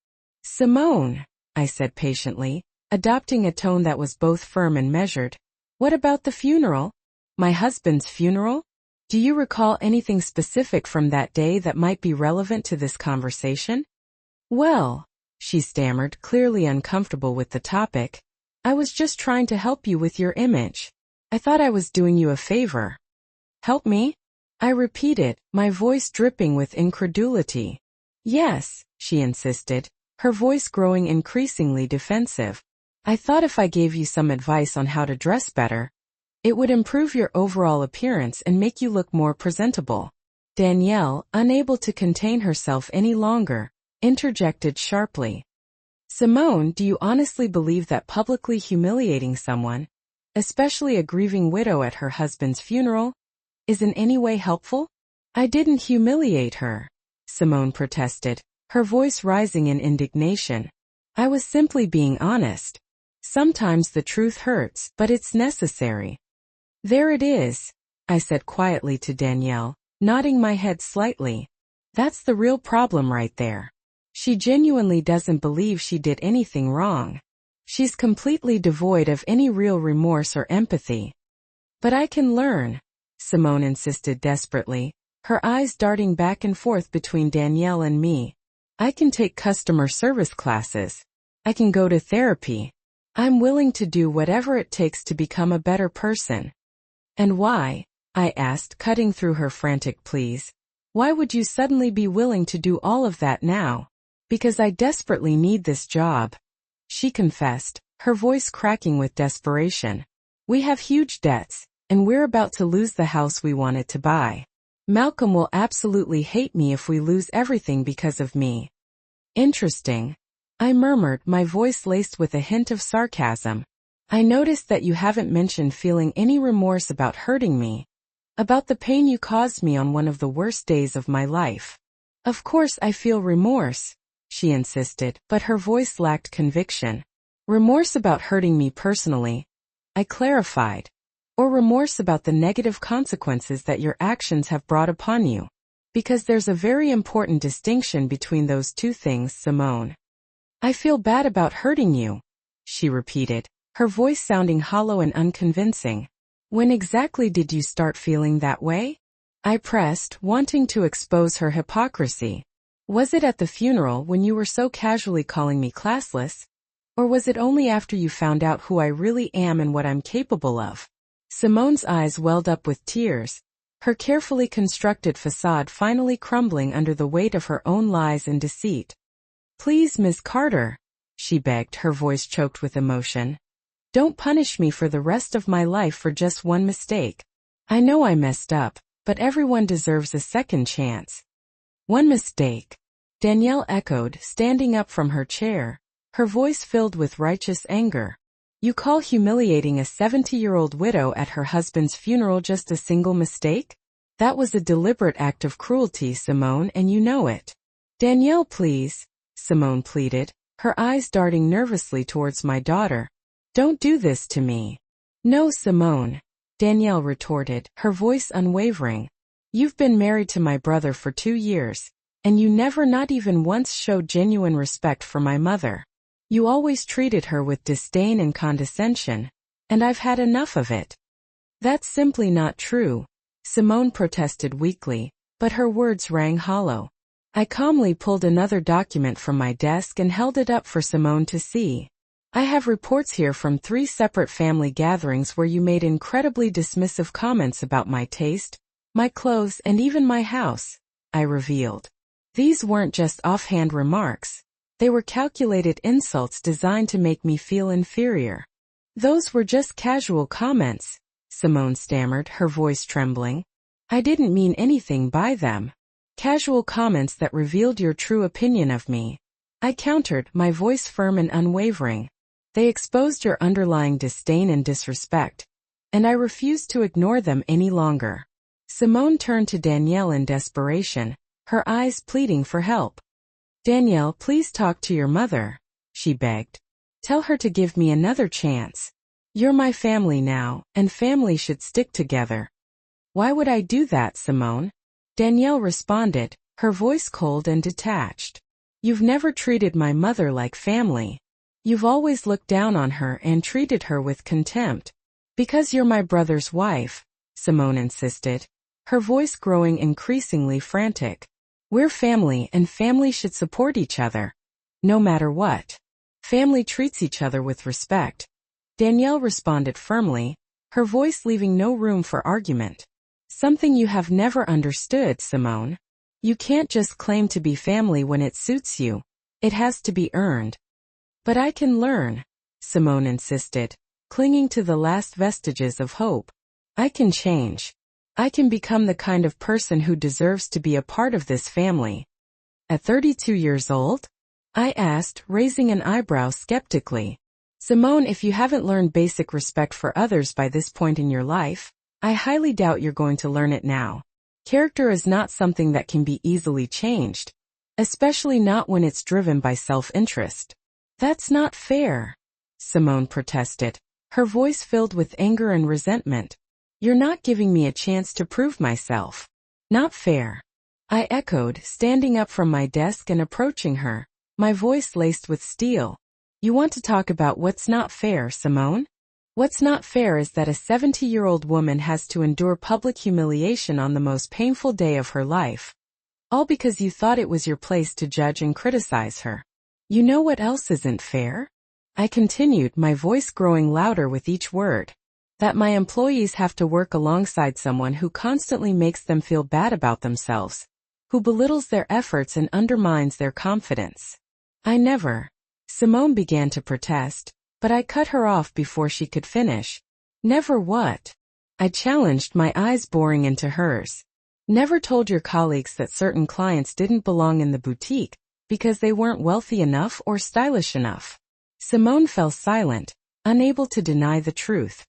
[SPEAKER 1] Simone, I said patiently, adopting a tone that was both firm and measured. What about the funeral? My husband's funeral? Do you recall anything specific from that day that might be relevant to this conversation? Well, she stammered, clearly uncomfortable with the topic. I was just trying to help you with your image. I thought I was doing you a favor. Help me? I repeated, my voice dripping with incredulity. Yes, she insisted, her voice growing increasingly defensive. I thought if I gave you some advice on how to dress better, it would improve your overall appearance and make you look more presentable. Danielle, unable to contain herself any longer, interjected sharply. Simone, do you honestly believe that publicly humiliating someone, especially a grieving widow at her husband's funeral, is in any way helpful? I didn't humiliate her, Simone protested, her voice rising in indignation. I was simply being honest. Sometimes the truth hurts, but it's necessary. There it is, I said quietly to Danielle, nodding my head slightly. That's the real problem right there. She genuinely doesn't believe she did anything wrong. She's completely devoid of any real remorse or empathy. But I can learn, Simone insisted desperately, her eyes darting back and forth between Danielle and me. I can take customer service classes. I can go to therapy. I'm willing to do whatever it takes to become a better person. And why? I asked, cutting through her frantic pleas. Why would you suddenly be willing to do all of that now? Because I desperately need this job, she confessed, her voice cracking with desperation. We have huge debts, and we're about to lose the house we wanted to buy. Malcolm will absolutely hate me if we lose everything because of me. Interesting, I murmured, my voice laced with a hint of sarcasm. I noticed that you haven't mentioned feeling any remorse about hurting me, about the pain you caused me on one of the worst days of my life. Of course I feel remorse, she insisted, but her voice lacked conviction. Remorse about hurting me personally, I clarified, or remorse about the negative consequences that your actions have brought upon you. Because there's a very important distinction between those two things, Simone. I feel bad about hurting you, she repeated, her voice sounding hollow and unconvincing. When exactly did you start feeling that way? I pressed, wanting to expose her hypocrisy. Was it at the funeral when you were so casually calling me classless? Or was it only after you found out who I really am and what I'm capable of? Simone's eyes welled up with tears, her carefully constructed facade finally crumbling under the weight of her own lies and deceit. Please, Ms. Carter, she begged, her voice choked with emotion. Don't punish me for the rest of my life for just one mistake. I know I messed up, but everyone deserves a second chance. One mistake, Danielle echoed, standing up from her chair, her voice filled with righteous anger. You call humiliating a 70-year-old widow at her husband's funeral just a single mistake? That was a deliberate act of cruelty, Simone, and you know it. Danielle, please, Simone pleaded, her eyes darting nervously towards my daughter. Don't do this to me. No, Simone, Danielle retorted, her voice unwavering. You've been married to my brother for 2 years, and you never, not even once, showed genuine respect for my mother. You always treated her with disdain and condescension, and I've had enough of it. That's simply not true, Simone protested weakly, but her words rang hollow. I calmly pulled another document from my desk and held it up for Simone to see. I have reports here from 3 separate family gatherings where you made incredibly dismissive comments about my taste, my clothes, and even my house, I revealed. These weren't just offhand remarks. They were calculated insults designed to make me feel inferior. Those were just casual comments, Simone stammered, her voice trembling. I didn't mean anything by them. Casual comments that revealed your true opinion of me. I countered, my voice firm and unwavering. They exposed your underlying disdain and disrespect, and I refused to ignore them any longer. Simone turned to Danielle in desperation, her eyes pleading for help. Danielle, please talk to your mother, she begged. Tell her to give me another chance. You're my family now, and family should stick together. Why would I do that, Simone? Danielle responded, her voice cold and detached. You've never treated my mother like family. You've always looked down on her and treated her with contempt. Because you're my brother's wife, Simone insisted, her voice growing increasingly frantic. We're family, and family should support each other. No matter what. Family treats each other with respect. Danielle responded firmly, her voice leaving no room for argument. Something you have never understood, Simone. You can't just claim to be family when it suits you. It has to be earned. But I can learn, Simone insisted, clinging to the last vestiges of hope. I can change. I can become the kind of person who deserves to be a part of this family. At 32 years old? I asked, raising an eyebrow skeptically. Simone, if you haven't learned basic respect for others by this point in your life, I highly doubt you're going to learn it now. Character is not something that can be easily changed, especially not when it's driven by self-interest. That's not fair, Simone protested, her voice filled with anger and resentment. You're not giving me a chance to prove myself. Not fair. I echoed, standing up from my desk and approaching her, my voice laced with steel. You want to talk about what's not fair, Simone? What's not fair is that a 70-year-old woman has to endure public humiliation on the most painful day of her life. All because you thought it was your place to judge and criticize her. You know what else isn't fair? I continued, my voice growing louder with each word. That my employees have to work alongside someone who constantly makes them feel bad about themselves, who belittles their efforts and undermines their confidence. I never. Simone began to protest, but I cut her off before she could finish. Never what? I challenged, my eyes boring into hers. Never told your colleagues that certain clients didn't belong in the boutique because they weren't wealthy enough or stylish enough. Simone fell silent, unable to deny the truth.